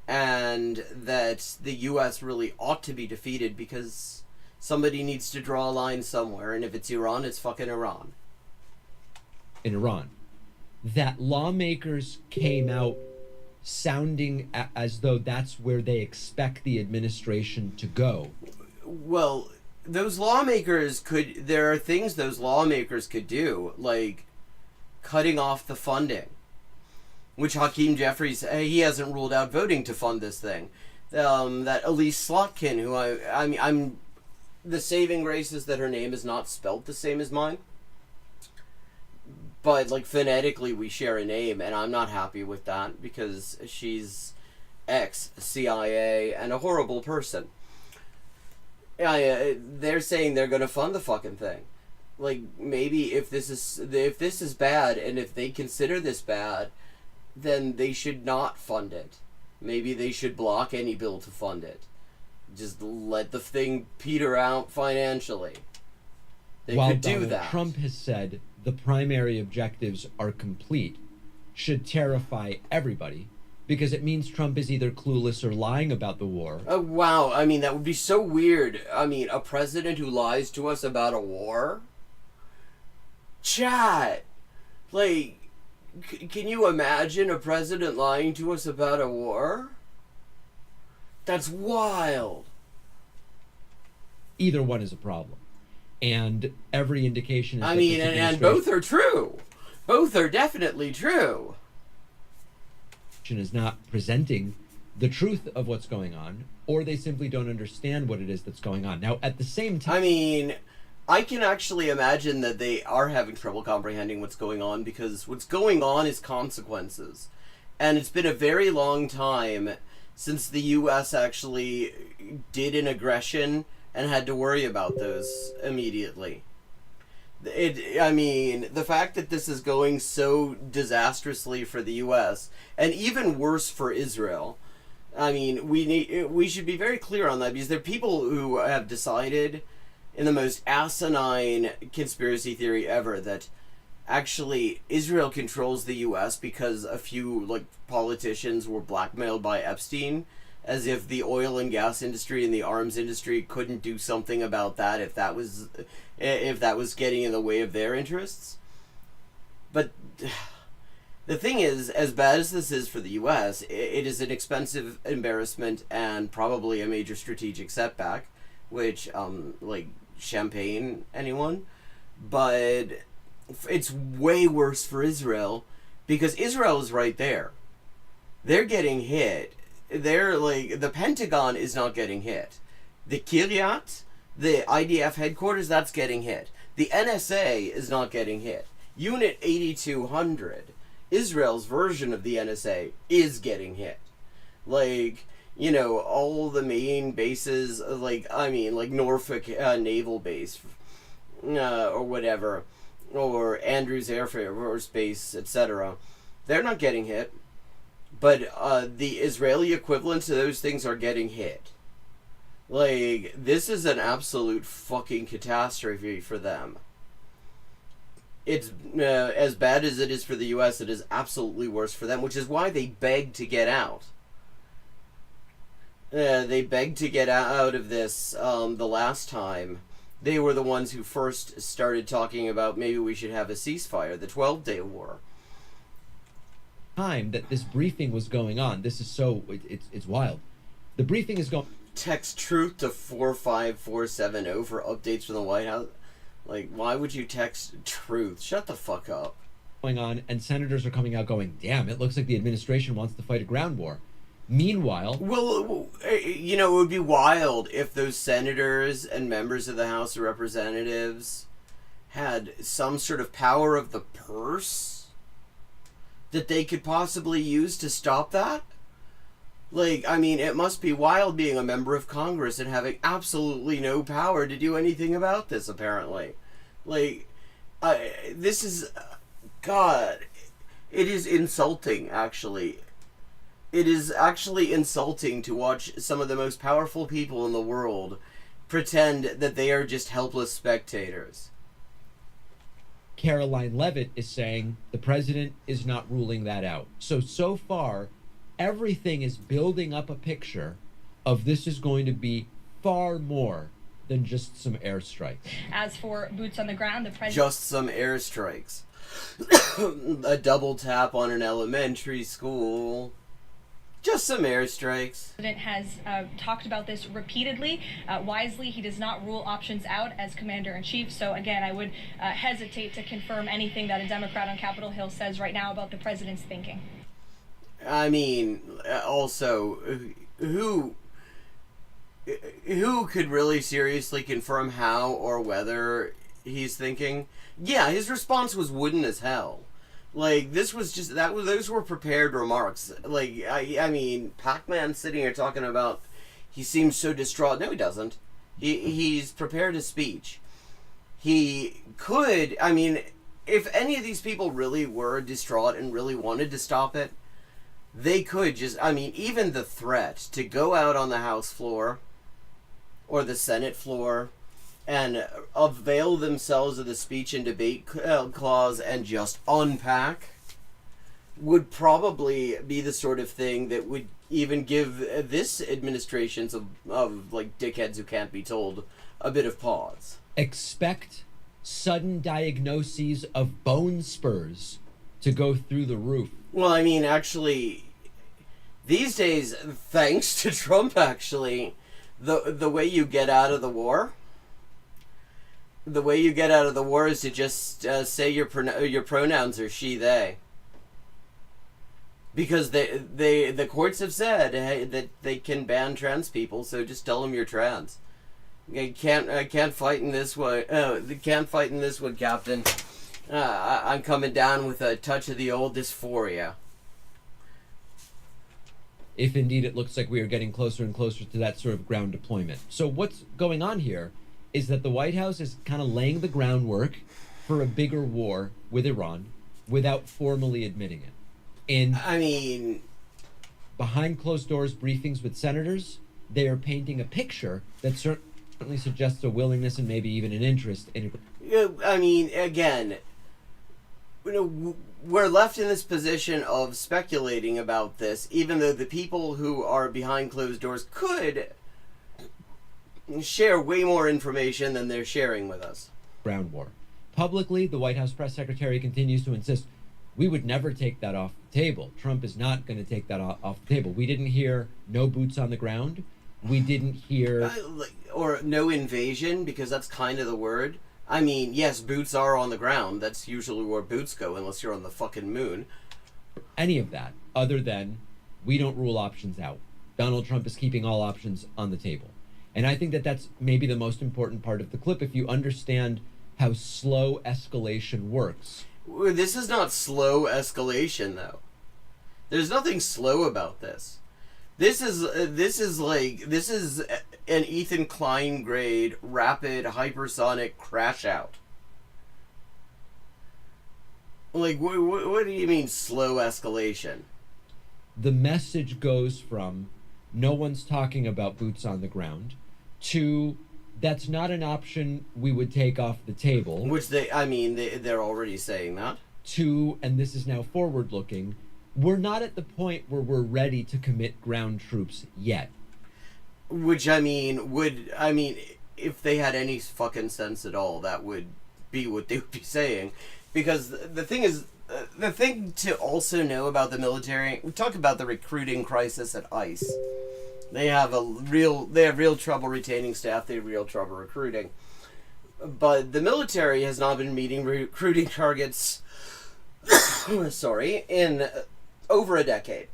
and that the U.S. really ought to be defeated because somebody needs to draw a line somewhere, and if it's Iran, it's fucking Iran. In Iran. That lawmakers came out sounding as though that's where they expect the administration to go. Well, there are things those lawmakers could do, like cutting off the funding, which Hakeem Jeffries, he hasn't ruled out voting to fund this thing. That Elise Slotkin, who I'm the saving grace is that her name is not spelt the same as mine. But, phonetically we share a name, and I'm not happy with that, because she's ex-CIA and a horrible person. They're saying they're going to fund the fucking thing. Maybe if this is bad, and if they consider this bad, then they should not fund it. Maybe they should block any bill to fund it. Just let the thing peter out financially. They could do Donald that. Trump has said the primary objectives are complete, should terrify everybody, because it means Trump is either clueless or lying about the war. Oh, wow. That would be so weird. A president who lies to us about a war? Chat! Can you imagine a president lying to us about a war? That's wild. Either one is a problem. And every indication is and both are true. Both are definitely true. Is not presenting the truth of what's going on, or they simply don't understand what it is that's going on. Now, at the same time... I can actually imagine that they are having trouble comprehending what's going on, because what's going on is consequences. And it's been a very long time since the U.S. actually did an aggression and had to worry about those immediately. The fact that this is going so disastrously for the U.S. and even worse for Israel, we should be very clear on that, because there are people who have decided in the most asinine conspiracy theory ever that actually Israel controls the U.S. because a few politicians were blackmailed by Epstein, as if the oil and gas industry and the arms industry couldn't do something about that if that was getting in the way of their interests. But the thing is, as bad as this is for the U.S., it is an expensive embarrassment and probably a major strategic setback, which champagne anyone, but it's way worse for Israel because Israel is right there. They're getting hit. They're like, the Pentagon is not getting hit. The Kiryat, the IDF headquarters, that's getting hit. The NSA is not getting hit. Unit 8200, Israel's version of the NSA, is getting hit. Like, you know, all the main bases, like Norfolk Naval Base, or whatever, or Andrews Air Force Base, etc. They're not getting hit. But the Israeli equivalents to those things are getting hit. Like, this is an absolute fucking catastrophe for them. It's as bad as it is for the U.S., it is absolutely worse for them, which is why they begged to get out. They begged to get out of this the last time. They were the ones who first started talking about maybe we should have a ceasefire, the 12-day war. Time that this briefing was going on. This is so it's wild. The briefing is going. Text truth to 45470 for updates from the White House. Like, why would you text truth? Shut the fuck up. Going on, and senators are coming out going, "Damn, it looks like the administration wants to fight a ground war." Meanwhile, well, you know, it would be wild if those senators and members of the House of Representatives had some sort of power of the purse that they could possibly use to stop that. Like, I mean, it must be wild being a member of Congress and having absolutely no power to do anything about this, apparently. Like, this is... God, it is insulting, actually. It is actually insulting to watch some of the most powerful people in the world pretend that they are just helpless spectators. Caroline Leavitt is saying the president is not ruling that out. So far, everything is building up a picture of this is going to be far more than just some airstrikes. As for boots on the ground, the president... Just some airstrikes. A double tap on an elementary school. Just some airstrikes. The president has talked about this repeatedly. Wisely, he does not rule options out as commander-in-chief. So again, I would hesitate to confirm anything that a Democrat on Capitol Hill says right now about the president's thinking. I mean, also, who could really seriously confirm how or whether he's thinking? Yeah, his response was wooden as hell. Like, this was just, those were prepared remarks. Like, I mean, Pac-Man sitting here talking about, he seems so distraught. No, he doesn't. He's prepared his speech. He could, I mean, if any of these people really were distraught and really wanted to stop it, they could just, I mean, even the threat to go out on the House floor or the Senate floor and avail themselves of the speech and debate clause and just unpack would probably be the sort of thing that would even give this administration's of like dickheads who can't be told a bit of pause. Expect sudden diagnoses of bone spurs to go through the roof. Well, I mean, actually, these days, thanks to Trump, actually, the way you get out of the war... The way you get out of the war is to just say your pronouns are she, they. Because the courts have said that they can ban trans people, so just tell them you're trans. I can't fight in this one. Can't fight in this one, Captain. I'm coming down with a touch of the old dysphoria. If indeed it looks like we are getting closer and closer to that sort of ground deployment. So what's going on here is that the White House is kind of laying the groundwork for a bigger war with Iran without formally admitting it. In, I mean, behind closed doors briefings with senators, they are painting a picture that certainly suggests a willingness and maybe even an interest in it. I mean, again, you know, we're left in this position of speculating about this, even though the people who are behind closed doors could share way more information than they're sharing with us. Ground war. Publicly, the White House press secretary continues to insist, we would never take that off the table. Trump is not going to take that off the table. We didn't hear no boots on the ground. We didn't hear... or no invasion, because that's kind of the word. I mean, yes, boots are on the ground. That's usually where boots go, unless you're on the fucking moon. Any of that, other than we don't rule options out. Donald Trump is keeping all options on the table. And I think that that's maybe the most important part of the clip. If you understand how slow escalation works. This is not slow escalation, though. There's nothing slow about this. This is an Ethan Klein grade rapid hypersonic crash out. Like, what do you mean slow escalation? The message goes from no one's talking about boots on the ground to that's not an option we would take off the table. Which they're already saying that. To, and this is now forward looking, we're not at the point where we're ready to commit ground troops yet. Which, if they had any fucking sense at all, that would be what they would be saying. Because the thing is, the thing to also know about the military, we talk about the recruiting crisis at ICE. They have real trouble retaining staff, they have real trouble recruiting. But the military has not been meeting recruiting targets, in over a decade.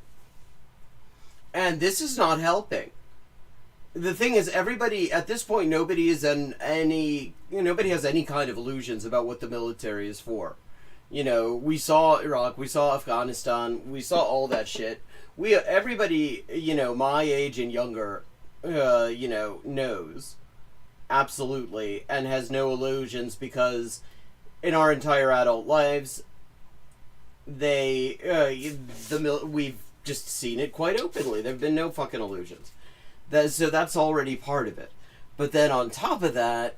And this is not helping. The thing is, everybody, at this point, nobody has any kind of illusions about what the military is for. You know, we saw Iraq, we saw Afghanistan, we saw all that shit. Everybody, my age and younger, knows. Absolutely. And has no illusions because in our entire adult lives, we've just seen it quite openly. There have been no fucking illusions. So that's already part of it. But then on top of that,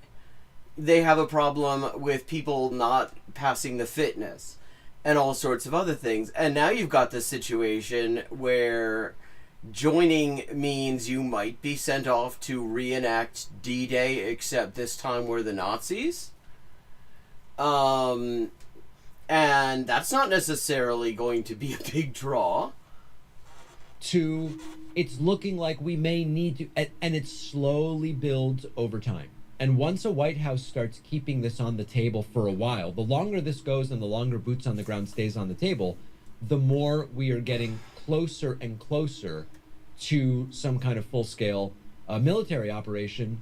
they have a problem with people not passing the fitness and all sorts of other things. And now you've got this situation where joining means you might be sent off to reenact D-Day, except this time we're the Nazis. And that's not necessarily going to be a big draw. It's looking like we may need to, and it slowly builds over time. And once a White House starts keeping this on the table for a while, the longer this goes and the longer boots on the ground stays on the table, the more we are getting closer and closer to some kind of full-scale military operation.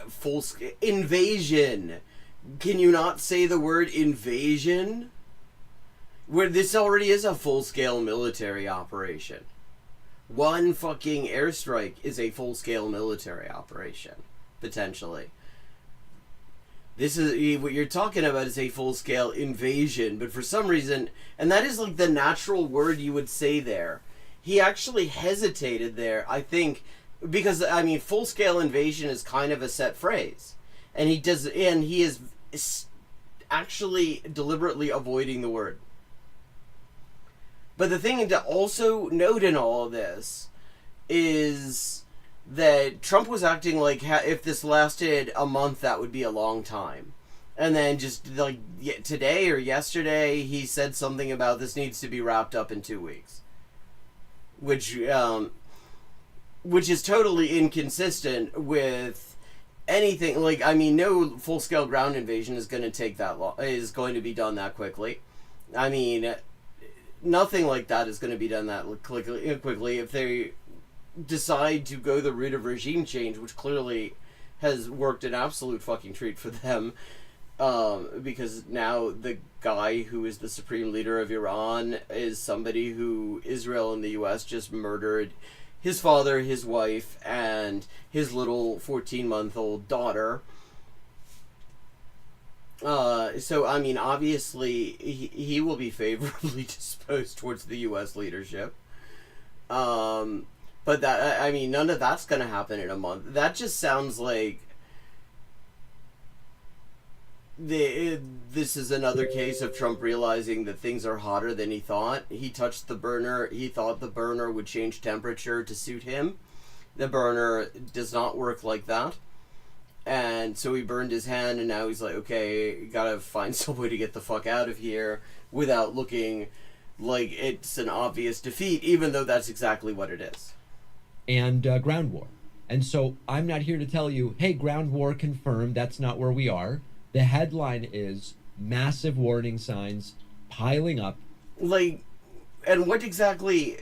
Full-scale invasion. Can you not say the word invasion? Where this already is a full-scale military operation. One fucking airstrike is a full-scale military operation, potentially. This is what you're talking about is a full-scale invasion, but for some reason, and that is like the natural word you would say there. He actually hesitated there, I think, because full-scale invasion is kind of a set phrase, and he is actually deliberately avoiding the word. But the thing to also note in all of this is that Trump was acting like if this lasted a month, that would be a long time. And then just like today or yesterday, he said something about this needs to be wrapped up in 2 weeks. Which is totally inconsistent with anything. No full-scale ground invasion is going to take that long, is going to be done that quickly. Nothing like that is going to be done that quickly if they decide to go the route of regime change, which clearly has worked an absolute fucking treat for them, because now the guy who is the supreme leader of Iran is somebody who Israel and the US just murdered his father, his wife, and his little 14-month-old daughter. Obviously, he will be favorably disposed towards the U.S. leadership. But that, none of that's going to happen in a month. That just sounds like this is another case of Trump realizing that things are hotter than he thought. He touched the burner. He thought the burner would change temperature to suit him. The burner does not work like that. And so he burned his hand, and now he's like, okay, gotta find some way to get the fuck out of here without looking like it's an obvious defeat, even though that's exactly what it is. And ground war. And so I'm not here to tell you, hey, ground war confirmed, that's not where we are. The headline is massive warning signs piling up. Like, and what exactly...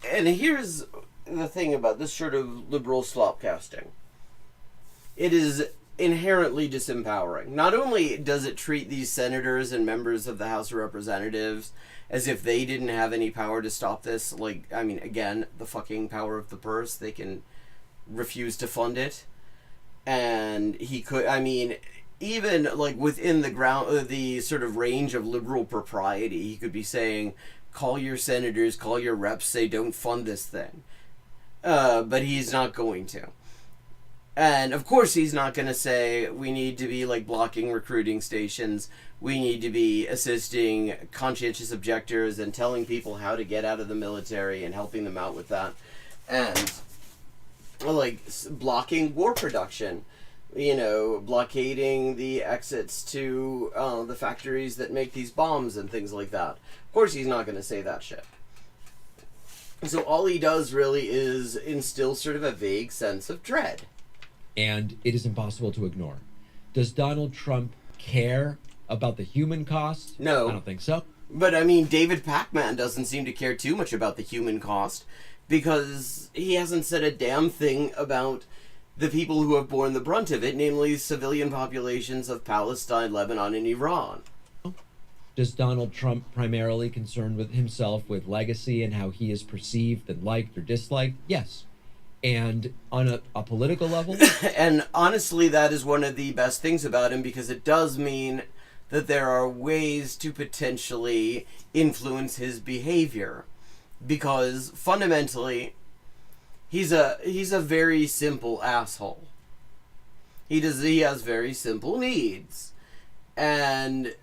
And here's the thing about this sort of liberal slopcasting. It is inherently disempowering. Not only does it treat these senators and members of the House of Representatives as if they didn't have any power to stop this, like, I mean, again, the fucking power of the purse, they can refuse to fund it. And he could, I mean, even like within the sort of range of liberal propriety, he could be saying, call your senators, call your reps, say don't fund this thing. But he's not going to. And of course he's not going to say we need to be like blocking recruiting stations, we need to be assisting conscientious objectors and telling people how to get out of the military and helping them out with that. And like blocking war production, you know, blockading the exits to the factories that make these bombs and things like that. Of course he's not going to say that shit. So all he does really is instill sort of a vague sense of dread. And it is impossible to ignore. Does Donald Trump care about the human cost? No. I don't think so. But I mean, David Pacman doesn't seem to care too much about the human cost because he hasn't said a damn thing about the people who have borne the brunt of it, namely civilian populations of Palestine, Lebanon, and Iran. Does Donald Trump primarily concerned with himself with legacy and how he is perceived and liked or disliked? Yes. And on a political level? And honestly, that is one of the best things about him because it does mean that there are ways to potentially influence his behavior. Because fundamentally, he's a very simple asshole. He has very simple needs. And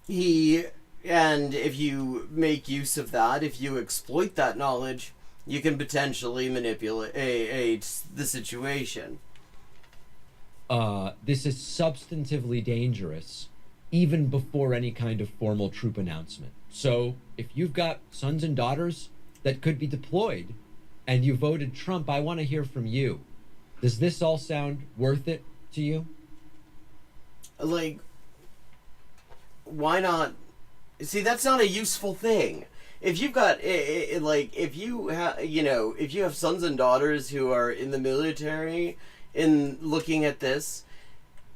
if you make use of that, if you exploit that knowledge, you can potentially manipulate the situation. This is substantively dangerous, even before any kind of formal troop announcement. So, if you've got sons and daughters that could be deployed, and you voted Trump, I want to hear from you. Does this all sound worth it to you? Like, why not? See, that's not a useful thing. If you've got, if you have sons and daughters who are in the military and looking at this,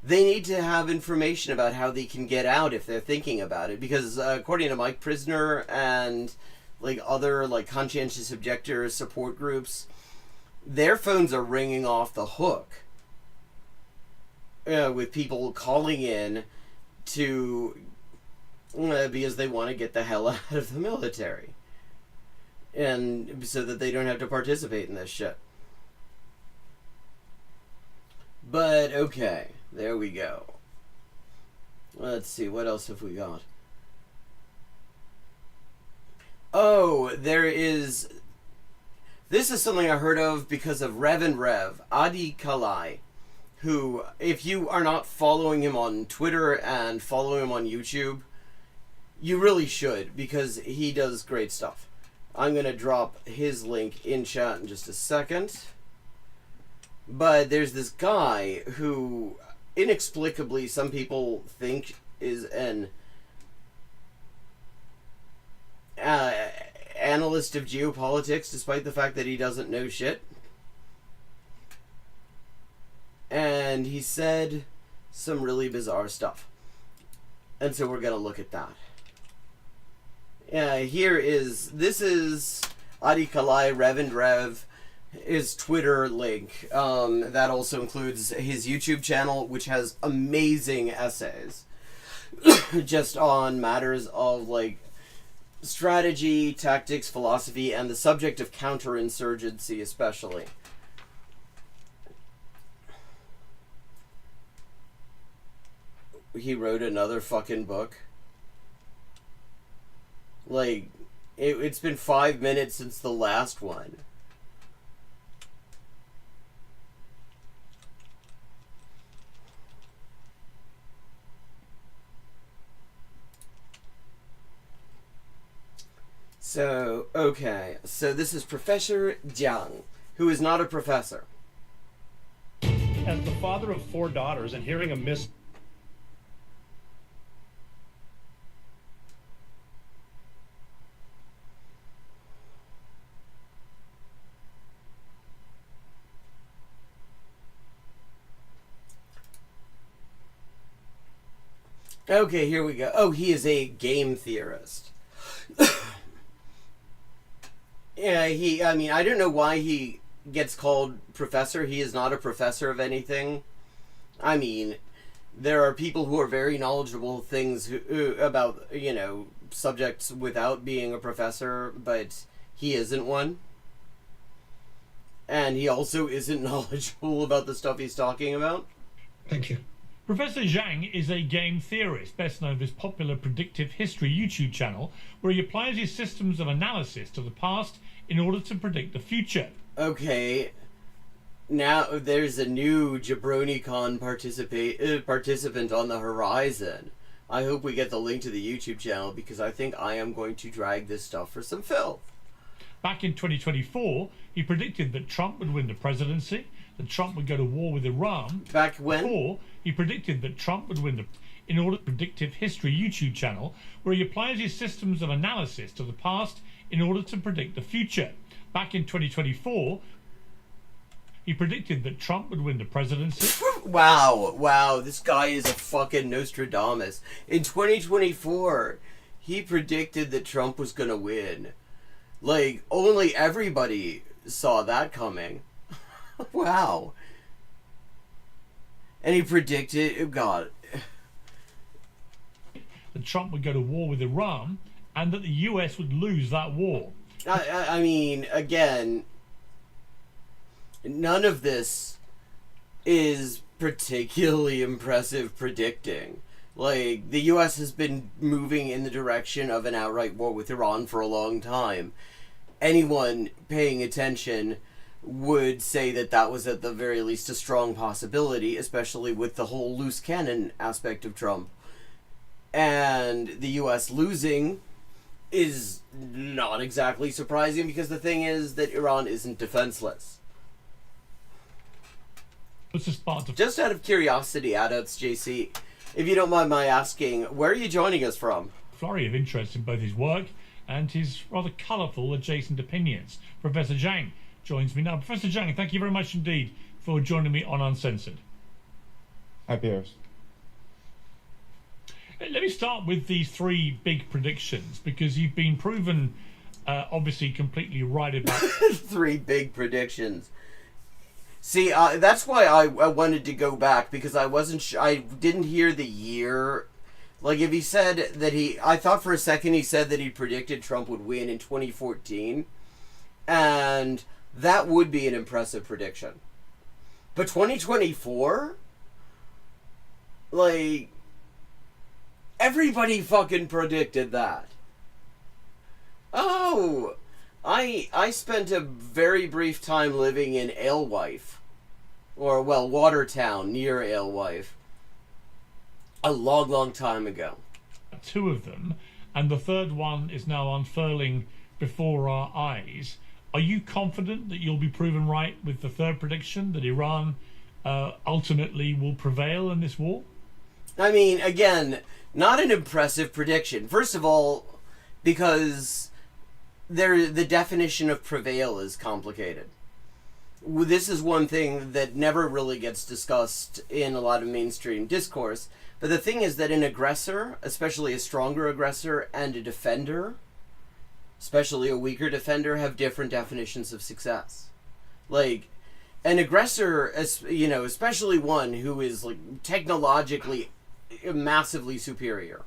they need to have information about how they can get out if they're thinking about it. Because according to Mike Prisner and like other like conscientious objector support groups, their phones are ringing off the hook with people calling in to because they want to get the hell out of the military, and so that they don't have to participate in this shit. But okay, there we go. Let's see, what else have we got? Oh, this is something I heard of because of Rev, Adi Kalai, who, if you are not following him on Twitter and following him on YouTube, you really should, because he does great stuff. I'm going to drop his link in chat in just a second. But there's this guy who, inexplicably, some people think is an analyst of geopolitics, despite the fact that he doesn't know shit. And he said some really bizarre stuff. And so we're going to look at that. This is Adi Kalai, Rev, his Twitter link. That also includes his YouTube channel, which has amazing essays just on matters of like strategy, tactics, philosophy, and the subject of counterinsurgency especially. He wrote another fucking book. Like, it's been 5 minutes since the last one. So, okay. So this is Professor Jiang, who is not a professor. As the father of 4 daughters and hearing a Okay, here we go. Oh, he is a game theorist. Yeah, I don't know why he gets called professor. He is not a professor of anything. I mean, there are people who are very knowledgeable things about, subjects without being a professor, but he isn't one. And he also isn't knowledgeable about the stuff he's talking about. Thank you. Professor Zhang is a game theorist, best known for his popular predictive history YouTube channel, where he applies his systems of analysis to the past in order to predict the future. Okay, now there's a new JabroniCon participant on the horizon. I hope we get the link to the YouTube channel, because I think I am going to drag this stuff for some filth. Back in 2024, he predicted that Trump would win the presidency, that Trump would go to war with Iran. Back when? Before, he predicted that Trump would win in order to predictive history YouTube channel, where he applies his systems of analysis to the past in order to predict the future. Back in 2024, he predicted that Trump would win the presidency. Wow, this guy is a fucking Nostradamus. In 2024, he predicted that Trump was gonna win. Like, only everybody saw that coming. Wow. And he predicted, oh God. That Trump would go to war with Iran, and that the US would lose that war. I mean, again, none of this is particularly impressive predicting. Like, the US has been moving in the direction of an outright war with Iran for a long time. Anyone paying attention would say that that was at the very least a strong possibility, especially with the whole loose cannon aspect of Trump. And the US losing is not exactly surprising, because the thing is that Iran isn't defenseless. Just out of curiosity, Adults JC, if you don't mind my asking, where are you joining us from? Flurry of interest in both his work and his rather colourful adjacent opinions. Professor Zhang joins me now. Professor Zhang, thank you very much indeed for joining me on Uncensored. Hi, Piers. Let me start with these three big predictions, because you've been proven obviously completely right about... Three big predictions. See, that's why I wanted to go back, because I didn't hear the year. Like, if he said that I thought for a second he said that he predicted Trump would win in 2014, and that would be an impressive prediction. But 2024? Like, everybody fucking predicted that. Oh, I spent a very brief time living in Alewife, or, well, Watertown, near Alewife, a long, long time ago. Two of them, and the third one is now unfurling before our eyes. Are you confident that you'll be proven right with the third prediction, that Iran ultimately will prevail in this war? I mean, again, not an impressive prediction. First of all, because the definition of prevail is complicated. This is one thing that never really gets discussed in a lot of mainstream discourse. But the thing is that an aggressor, especially a stronger aggressor, and a defender, especially a weaker defender, have different definitions of success. Like, an aggressor, especially one who is like technologically massively superior,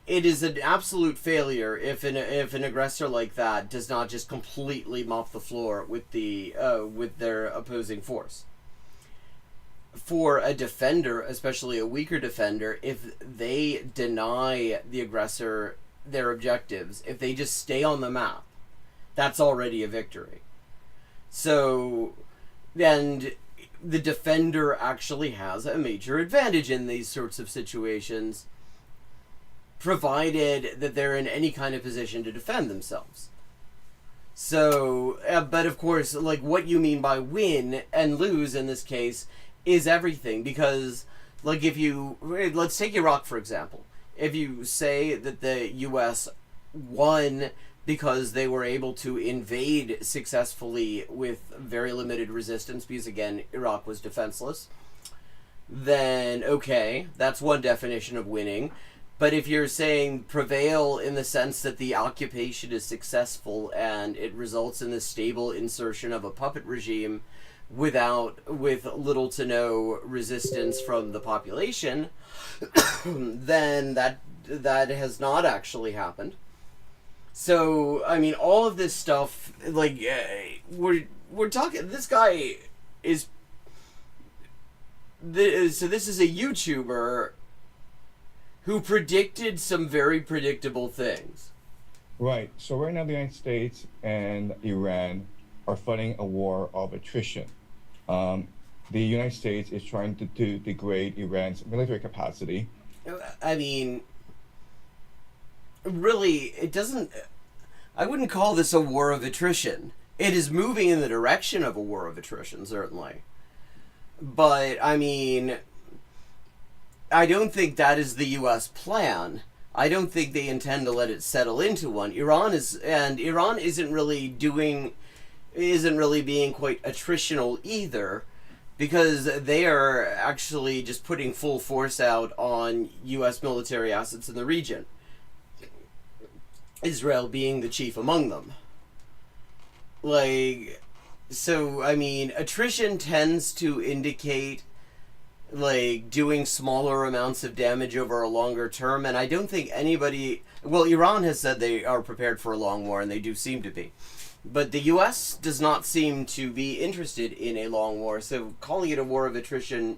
it is an absolute failure if an aggressor like that does not just completely mop the floor with their opposing force. For a defender, especially a weaker defender, if they deny the aggressor their objectives, if they just stay on the map, that's already a victory. So, and the defender actually has a major advantage in these sorts of situations, provided that they're in any kind of position to defend themselves. So, but of course, like, what you mean by win and lose in this case is everything, because, like, let's take Iraq for example. If you say that the US won because they were able to invade successfully with very limited resistance, because again, Iraq was defenseless, then okay, that's one definition of winning. But if you're saying prevail in the sense that the occupation is successful and it results in the stable insertion of a puppet regime with little to no resistance from the population, then that has not actually happened. So, I mean, all of this stuff, like, we're talking, this guy is, so this is a YouTuber who predicted some very predictable things. Right. So right now the United States and Iran are fighting a war of attrition. The United States is trying to degrade Iran's military capacity. I mean, really, I wouldn't call this a war of attrition. It is moving in the direction of a war of attrition, certainly. But, I mean, I don't think that is the U.S. plan. I don't think they intend to let it settle into one. Iran isn't really being quite attritional either, because they are actually just putting full force out on U.S. military assets in the region. Israel being the chief among them. Like, so, I mean, attrition tends to indicate, like, doing smaller amounts of damage over a longer term, and I don't think anybody... Well, Iran has said they are prepared for a long war, and they do seem to be. But the U.S. does not seem to be interested in a long war, so calling it a war of attrition,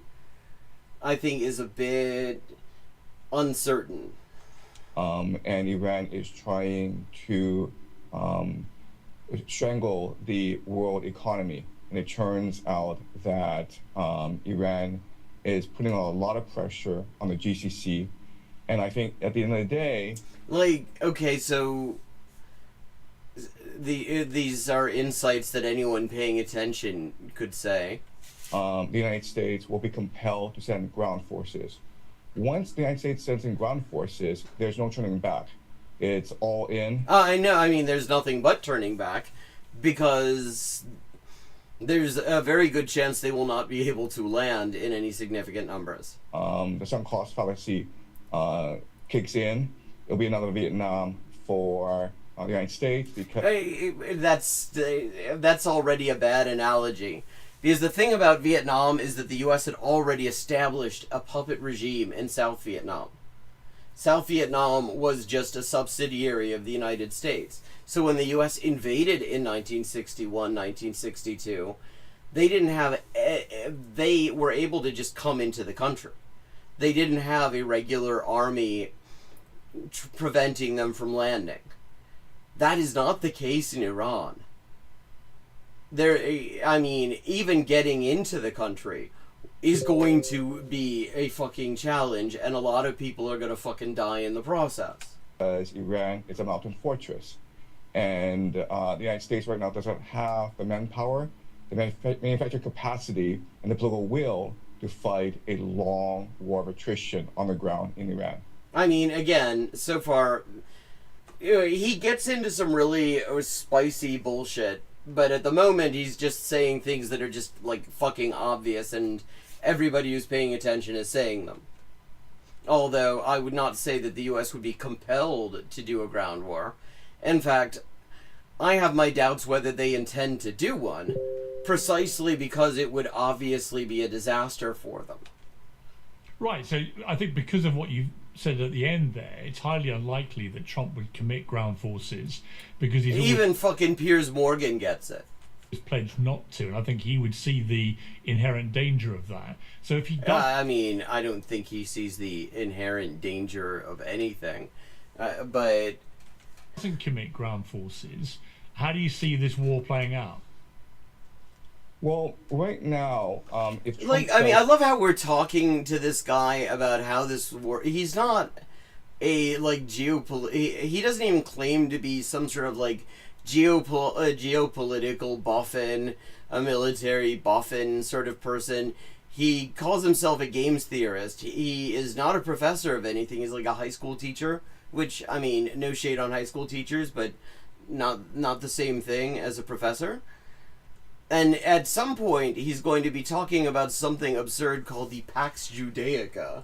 I think, is a bit uncertain. And Iran is trying to strangle the world economy. And it turns out that Iran is putting a lot of pressure on the GCC. And I think at the end of the day... Like, okay, so these are insights that anyone paying attention could say. The United States will be compelled to send ground forces. Once the United States sends in ground forces, there's no turning back. It's all in. I know, I mean, there's nothing but turning back, because there's a very good chance they will not be able to land in any significant numbers. The sunk cost fallacy kicks in. It'll be another Vietnam for the United States, because... That's already a bad analogy. Because the thing about Vietnam is that the U.S. had already established a puppet regime in South Vietnam. South Vietnam was just a subsidiary of the United States. So when the U.S. invaded in 1961, 1962, they were able to just come into the country. They didn't have a regular army preventing them from landing. That is not the case in Iran. I mean, even getting into the country is going to be a fucking challenge, and a lot of people are going to fucking die in the process. As Iran is a mountain fortress, and the United States right now doesn't have the manpower, the manufacturing capacity, and the political will to fight a long war of attrition on the ground in Iran. I mean, again, so far, he gets into some really spicy bullshit, but at the moment he's just saying things that are just, like, fucking obvious, and everybody who's paying attention is saying them. Although, I would not say that the U.S. would be compelled to do a ground war. In fact, I have my doubts whether they intend to do one, precisely because it would obviously be a disaster for them. Right, so I think because of what you said at the end there, it's highly unlikely that Trump would commit ground forces, because he's even fucking Piers Morgan gets it. He's pledged not to, and I think he would see the inherent danger of that. So if he does, I mean, I don't think he sees the inherent danger of anything, but doesn't commit ground forces. How do you see this war playing out? Well, right now, if Trump like, I mean, I love how we're talking to this guy about how this war. He's not a like he doesn't even claim to be some sort of like geopolitical boffin, a military boffin sort of person. He calls himself a games theorist. He is not a professor of anything. He's like a high school teacher, which, I mean, no shade on high school teachers, but not the same thing as a professor. And at some point, he's going to be talking about something absurd called the Pax Judaica.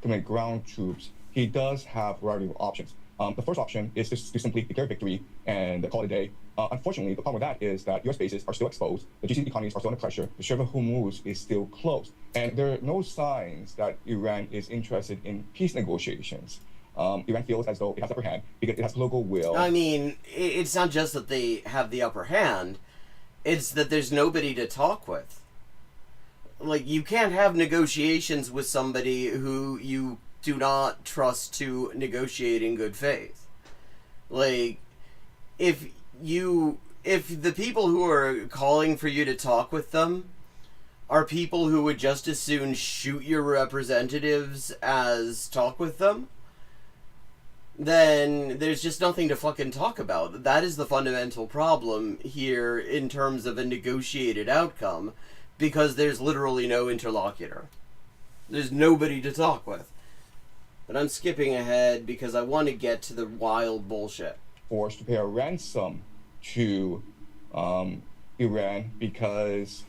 Commit ground troops, he does have a variety of options. The first option is just to simply declare victory and call it a day. Unfortunately, the problem with that is that U.S. bases are still exposed, the GCC economies are still under pressure, the Strait of Hormuz is still closed, and there are no signs that Iran is interested in peace negotiations. Iran feels as though it has the upper hand because it has political will. I mean, it's not just that they have the upper hand, it's that there's nobody to talk with. Like, you can't have negotiations with somebody who you do not trust to negotiate in good faith. Like, if the people who are calling for you to talk with them are people who would just as soon shoot your representatives as talk with them, then there's just nothing to fucking talk about. That is the fundamental problem here in terms of a negotiated outcome, because there's literally no interlocutor. There's nobody to talk with. But I'm skipping ahead because I want to get to the wild bullshit. Forced to pay a ransom to Iran because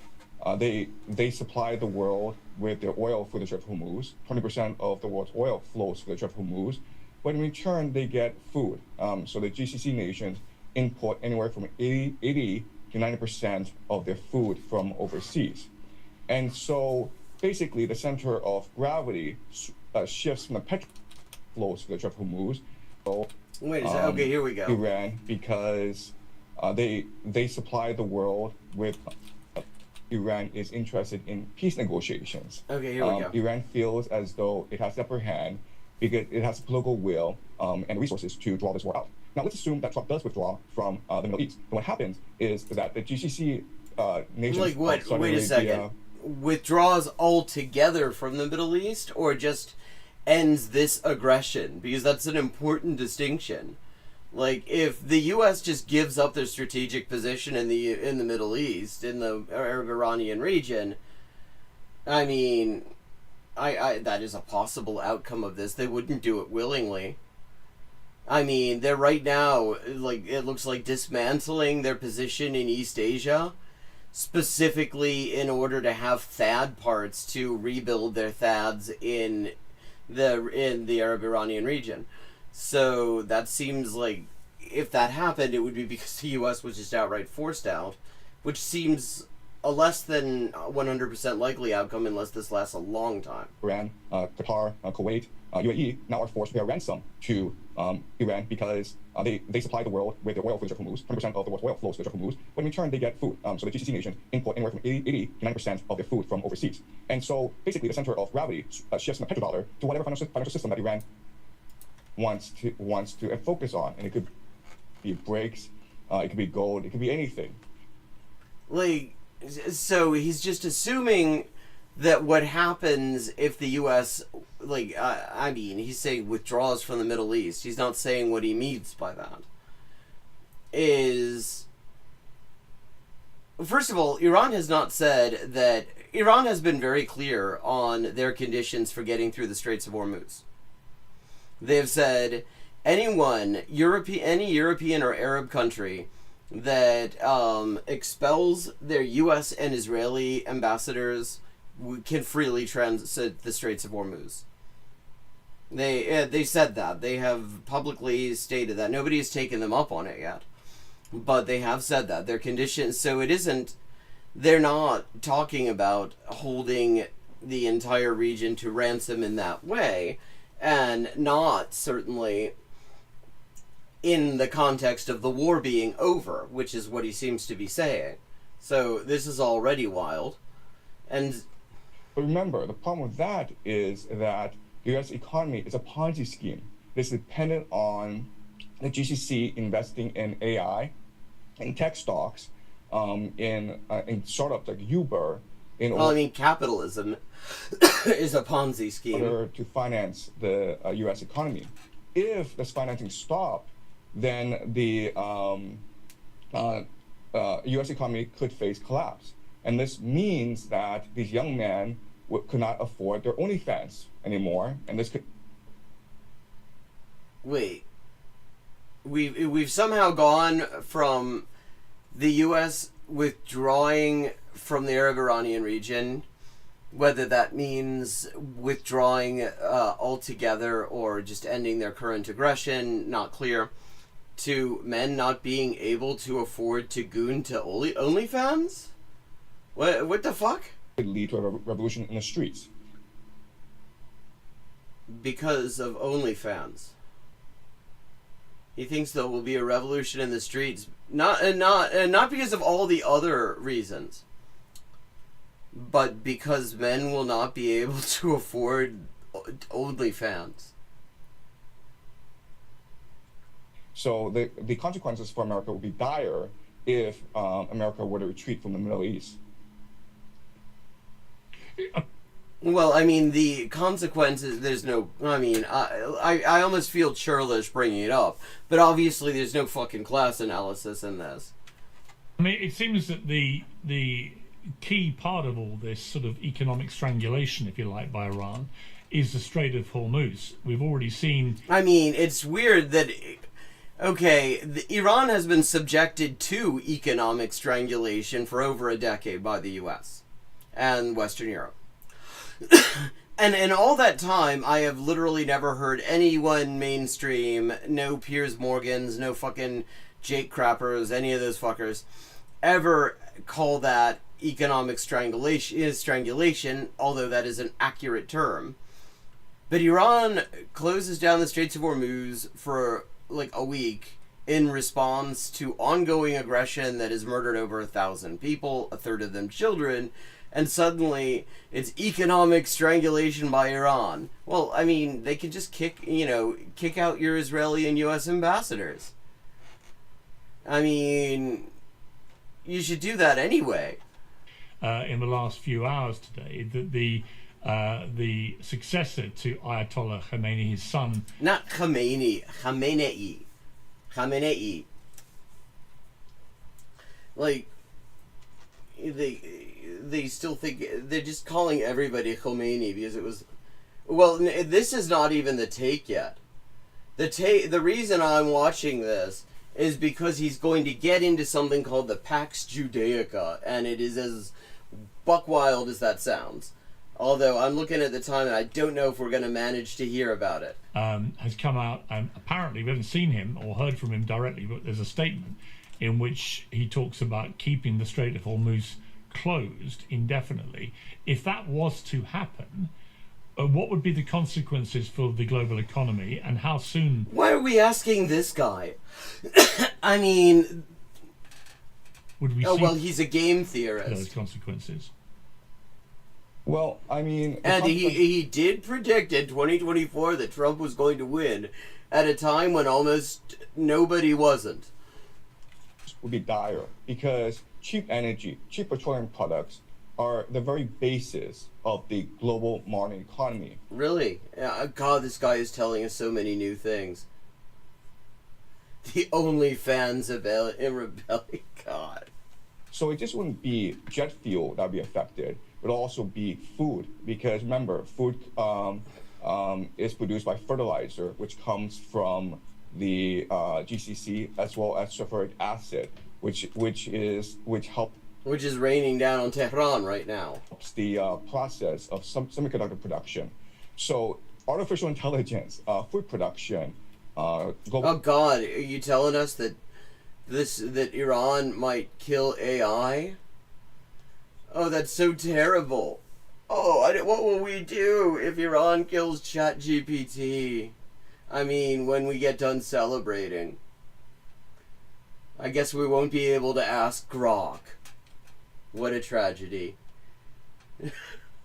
they supply the world with their oil through the Strait of Hormuz. 20% of the world's oil flows through the Strait of Hormuz. But in return, they get food. So the GCC nations import anywhere from 80 to 90% of their food from overseas. And so basically the center of gravity shifts from the petrol flows through the Strait of Hormuz. So, wait a second. Okay, here we go. Iran, because they supply the world with. Iran is interested in peace negotiations. Okay, here we go. Iran feels as though it has the upper hand because it has political will and resources to draw this war out. Now, let's assume that Trump does withdraw from the Middle East. And what happens is that the GCC nations. Like what? Saudi Wait a second. Arabia, Withdraws altogether from the Middle East, or just ends this aggression? Because that's an important distinction. Like, if the U.S. just gives up their strategic position in the Middle East, in the Arab-Iranian region, I mean, I that is a possible outcome of this. They wouldn't do it willingly. I mean, they're right now, like, it looks like dismantling their position in East Asia, specifically in order to have THAAD parts to rebuild their THAADs in the Arab-Iranian region. So that seems like if that happened, it would be because the U.S. was just outright forced out, which seems a less than 100% likely outcome unless this lasts a long time. Iran, Qatar, Kuwait, UAE now are forced to pay a ransom to Iran because they supply the world with their oil through the Strait of Hormuz. 20% of the world's oil flows through the Strait of Hormuz. But in return, they get food. So the GCC nations import anywhere from 80 to 90% of their food from overseas. And so basically the center of gravity shifts from the petrodollar to whatever financial system that Iran wants to focus on. And it could be bricks, it could be gold, it could be anything. Like, so he's just assuming that what happens if the U.S., like, I mean, he's saying withdraws from the Middle East. He's not saying what he means by that. Is, first of all, Iran has not said that, Iran has been very clear on their conditions for getting through the Straits of Hormuz. They've said any European or Arab country that expels their U.S. and Israeli ambassadors can freely transit the Straits of Hormuz. They said that. They have publicly stated that. Nobody has taken them up on it yet. But they have said that. Their conditions, so it isn't, they're not talking about holding the entire region to ransom in that way, and not certainly in the context of the war being over, which is what he seems to be saying. So this is already wild. And but remember, the problem with that is that the U.S. economy is a Ponzi scheme. It's dependent on the GCC investing in AI, in tech stocks, in startups like Uber. Well, I mean, capitalism is a Ponzi scheme. In order to finance the U.S. economy. If this financing stopped, then the U.S. economy could face collapse. And this means that these young men could not afford their OnlyFans anymore, and this could. Wait, we've somehow gone from the U.S. withdrawing from the Arab Iranian region, whether that means withdrawing altogether or just ending their current aggression, not clear, to men not being able to afford to goon to OnlyFans? What the fuck? Could lead to a revolution in the streets. Because of OnlyFans. He thinks there will be a revolution in the streets, not because of all the other reasons, but because men will not be able to afford OnlyFans. So the consequences for America would be dire if America were to retreat from the Middle East. Well, I mean, the consequences, there's no, I mean, I almost feel churlish bringing it up, but obviously there's no fucking class analysis in this. I mean, it seems that the key part of all this sort of economic strangulation, if you like, by Iran is the Strait of Hormuz. We've already seen... I mean, it's weird that... Okay, Iran has been subjected to economic strangulation for over a decade by the U.S. and Western Europe. And in all that time, I have literally never heard anyone mainstream, no Piers Morgans, no fucking Jake Crappers, any of those fuckers, ever call that economic strangulation, although that is an accurate term. But Iran closes down the Straits of Hormuz for like a week in response to ongoing aggression that has murdered over 1,000 people, a third of them children, and suddenly it's economic strangulation by Iran. Well, I mean, they can just kick out your Israeli and U.S. ambassadors. I mean, you should do that anyway. In the last few hours today, that the successor to Ayatollah Khamenei, his son... Not Khamenei. Like, they still think... They're just calling everybody Khomeini because it was... Well, this is not even the take yet. The reason I'm watching this is because he's going to get into something called the Pax Judaica, and it is as buck wild as that sounds. Although I'm looking at the time and I don't know if we're going to manage to hear about it. Has come out, apparently we haven't seen him or heard from him directly, but there's a statement in which he talks about keeping the Strait of Hormuz closed indefinitely. If that was to happen, what would be the consequences for the global economy, and how soon... Why are we asking this guy? I mean... Would we see well, he's a game theorist. Those consequences? Well, I mean... And he did predict in 2024 that Trump was going to win at a time when almost nobody wasn't. Would be dire because cheap energy, cheap petroleum products are the very basis of the global modern economy. Really? God, this guy is telling us so many new things. The only fans of rebellion, God. So it just wouldn't be jet fuel that would be affected. It would also be food, because remember, food is produced by fertilizer, which comes from the GCC as well as sulfuric acid, which is raining down on Tehran right now. Helps the process of semiconductor production. So artificial intelligence, food production. Oh God, are you telling us that Iran might kill AI? Oh, that's so terrible. Oh, what will we do if Iran kills ChatGPT? I mean, when we get done celebrating. I guess we won't be able to ask Grok. What a tragedy.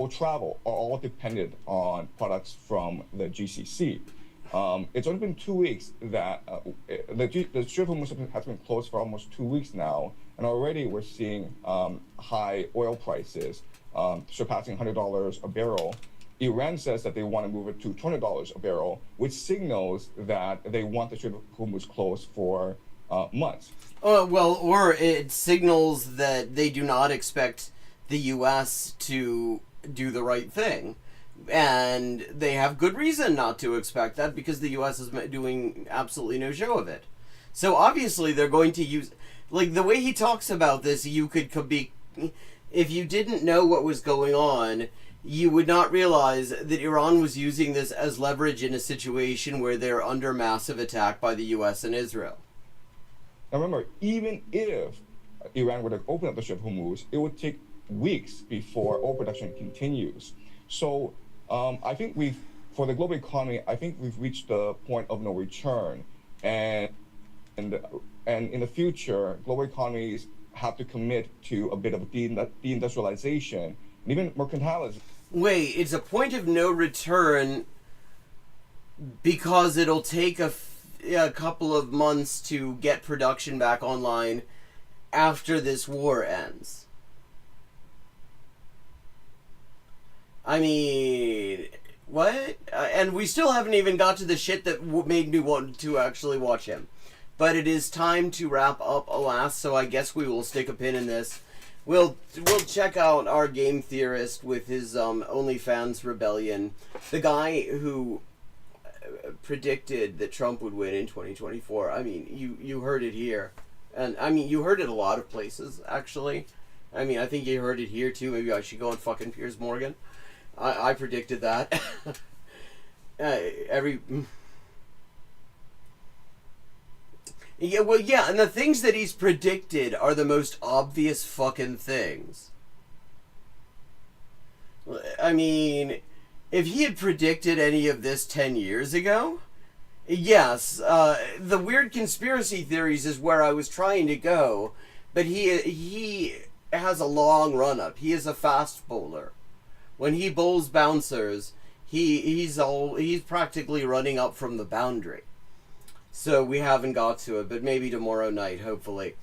Travel are all dependent on products from the GCC. It's only been 2 weeks that the Strait of Hormuz has been closed for almost 2 weeks now, and already we're seeing high oil prices surpassing $100 a barrel. Iran says that they want to move it to $20 a barrel, which signals that they want the Strait of Hormuz closed for months. Well, or it signals that they do not expect the U.S. to do the right thing. And they have good reason not to expect that because the U.S. is doing absolutely no show of it. So obviously they're going to use, like, the way he talks about this, you could be, if you didn't know what was going on, you would not realize that Iran was using this as leverage in a situation where they're under massive attack by the US and Israel. Now remember, even if Iran were to open up the Strait of Hormuz, it would take weeks before oil production continues. So I think for the global economy, I think we've reached the point of no return. And in the future, global economies have to commit to a bit of deindustrialization and even mercantilism. Wait, it's a point of no return because it'll take a couple of months to get production back online after this war ends. I mean, what? And we still haven't even got to the shit that made me want to actually watch him. But it is time to wrap up, alas, so I guess we will stick a pin in this. We'll check out our game theorist with his OnlyFans rebellion. The guy who predicted that Trump would win in 2024. I mean, you heard it here. And, I mean, you heard it a lot of places, actually. I mean, I think you heard it here, too. Maybe I should go and fucking Piers Morgan. I predicted that. Yeah, well, yeah, and the things that he's predicted are the most obvious fucking things. I mean, if he had predicted any of this 10 years ago, yes, the weird conspiracy theories is where I was trying to go, but he has a long run-up. He is a fast bowler. When he bowls bouncers, he's practically running up from the boundary. So we haven't got to it, but maybe tomorrow night, hopefully.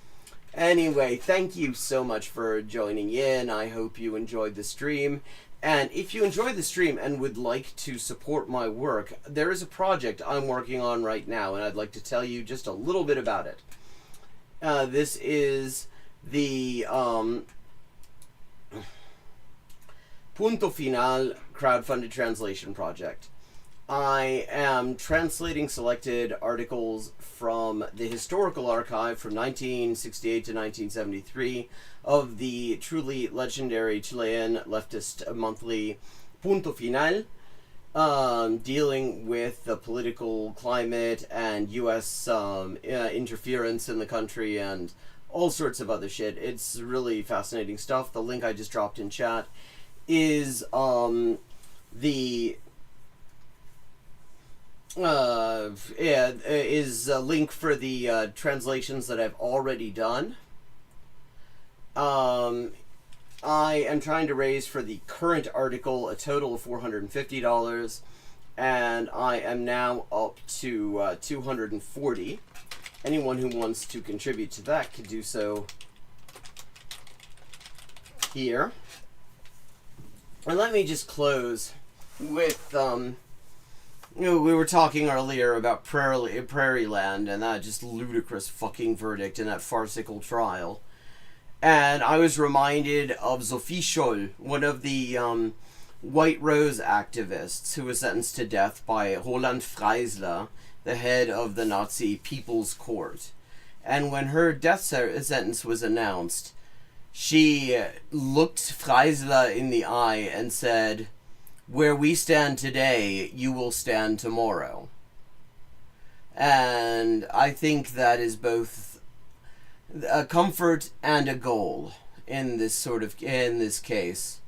Anyway, thank you so much for joining in. I hope you enjoyed the stream. And if you enjoyed the stream and would like to support my work, there is a project I'm working on right now, and I'd like to tell you just a little bit about it. This is the Punto Final crowdfunded translation project. I am translating selected articles from the historical archive from 1968 to 1973 of the truly legendary Chilean leftist monthly Punto Final, dealing with the political climate and U.S. interference in the country and all sorts of other shit. It's really fascinating stuff. The link I just dropped in chat is is a link for the translations that I've already done. I am trying to raise for the current article a total of $450, and I am now up to $240. Anyone who wants to contribute to that could do so here. And let me just close with you know, we were talking earlier about Prairie Land and that just ludicrous fucking verdict in that farcical trial. And I was reminded of Sophie Scholl, one of the White Rose activists who was sentenced to death by Roland Freisler, the head of the Nazi People's Court. And when her death sentence was announced, she looked Freisler in the eye and said, "Where we stand today, you will stand tomorrow." And I think that is both a comfort and a goal in this case.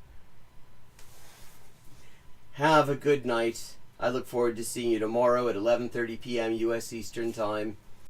Have a good night. I look forward to seeing you tomorrow at 11:30 p.m. U.S. Eastern Time.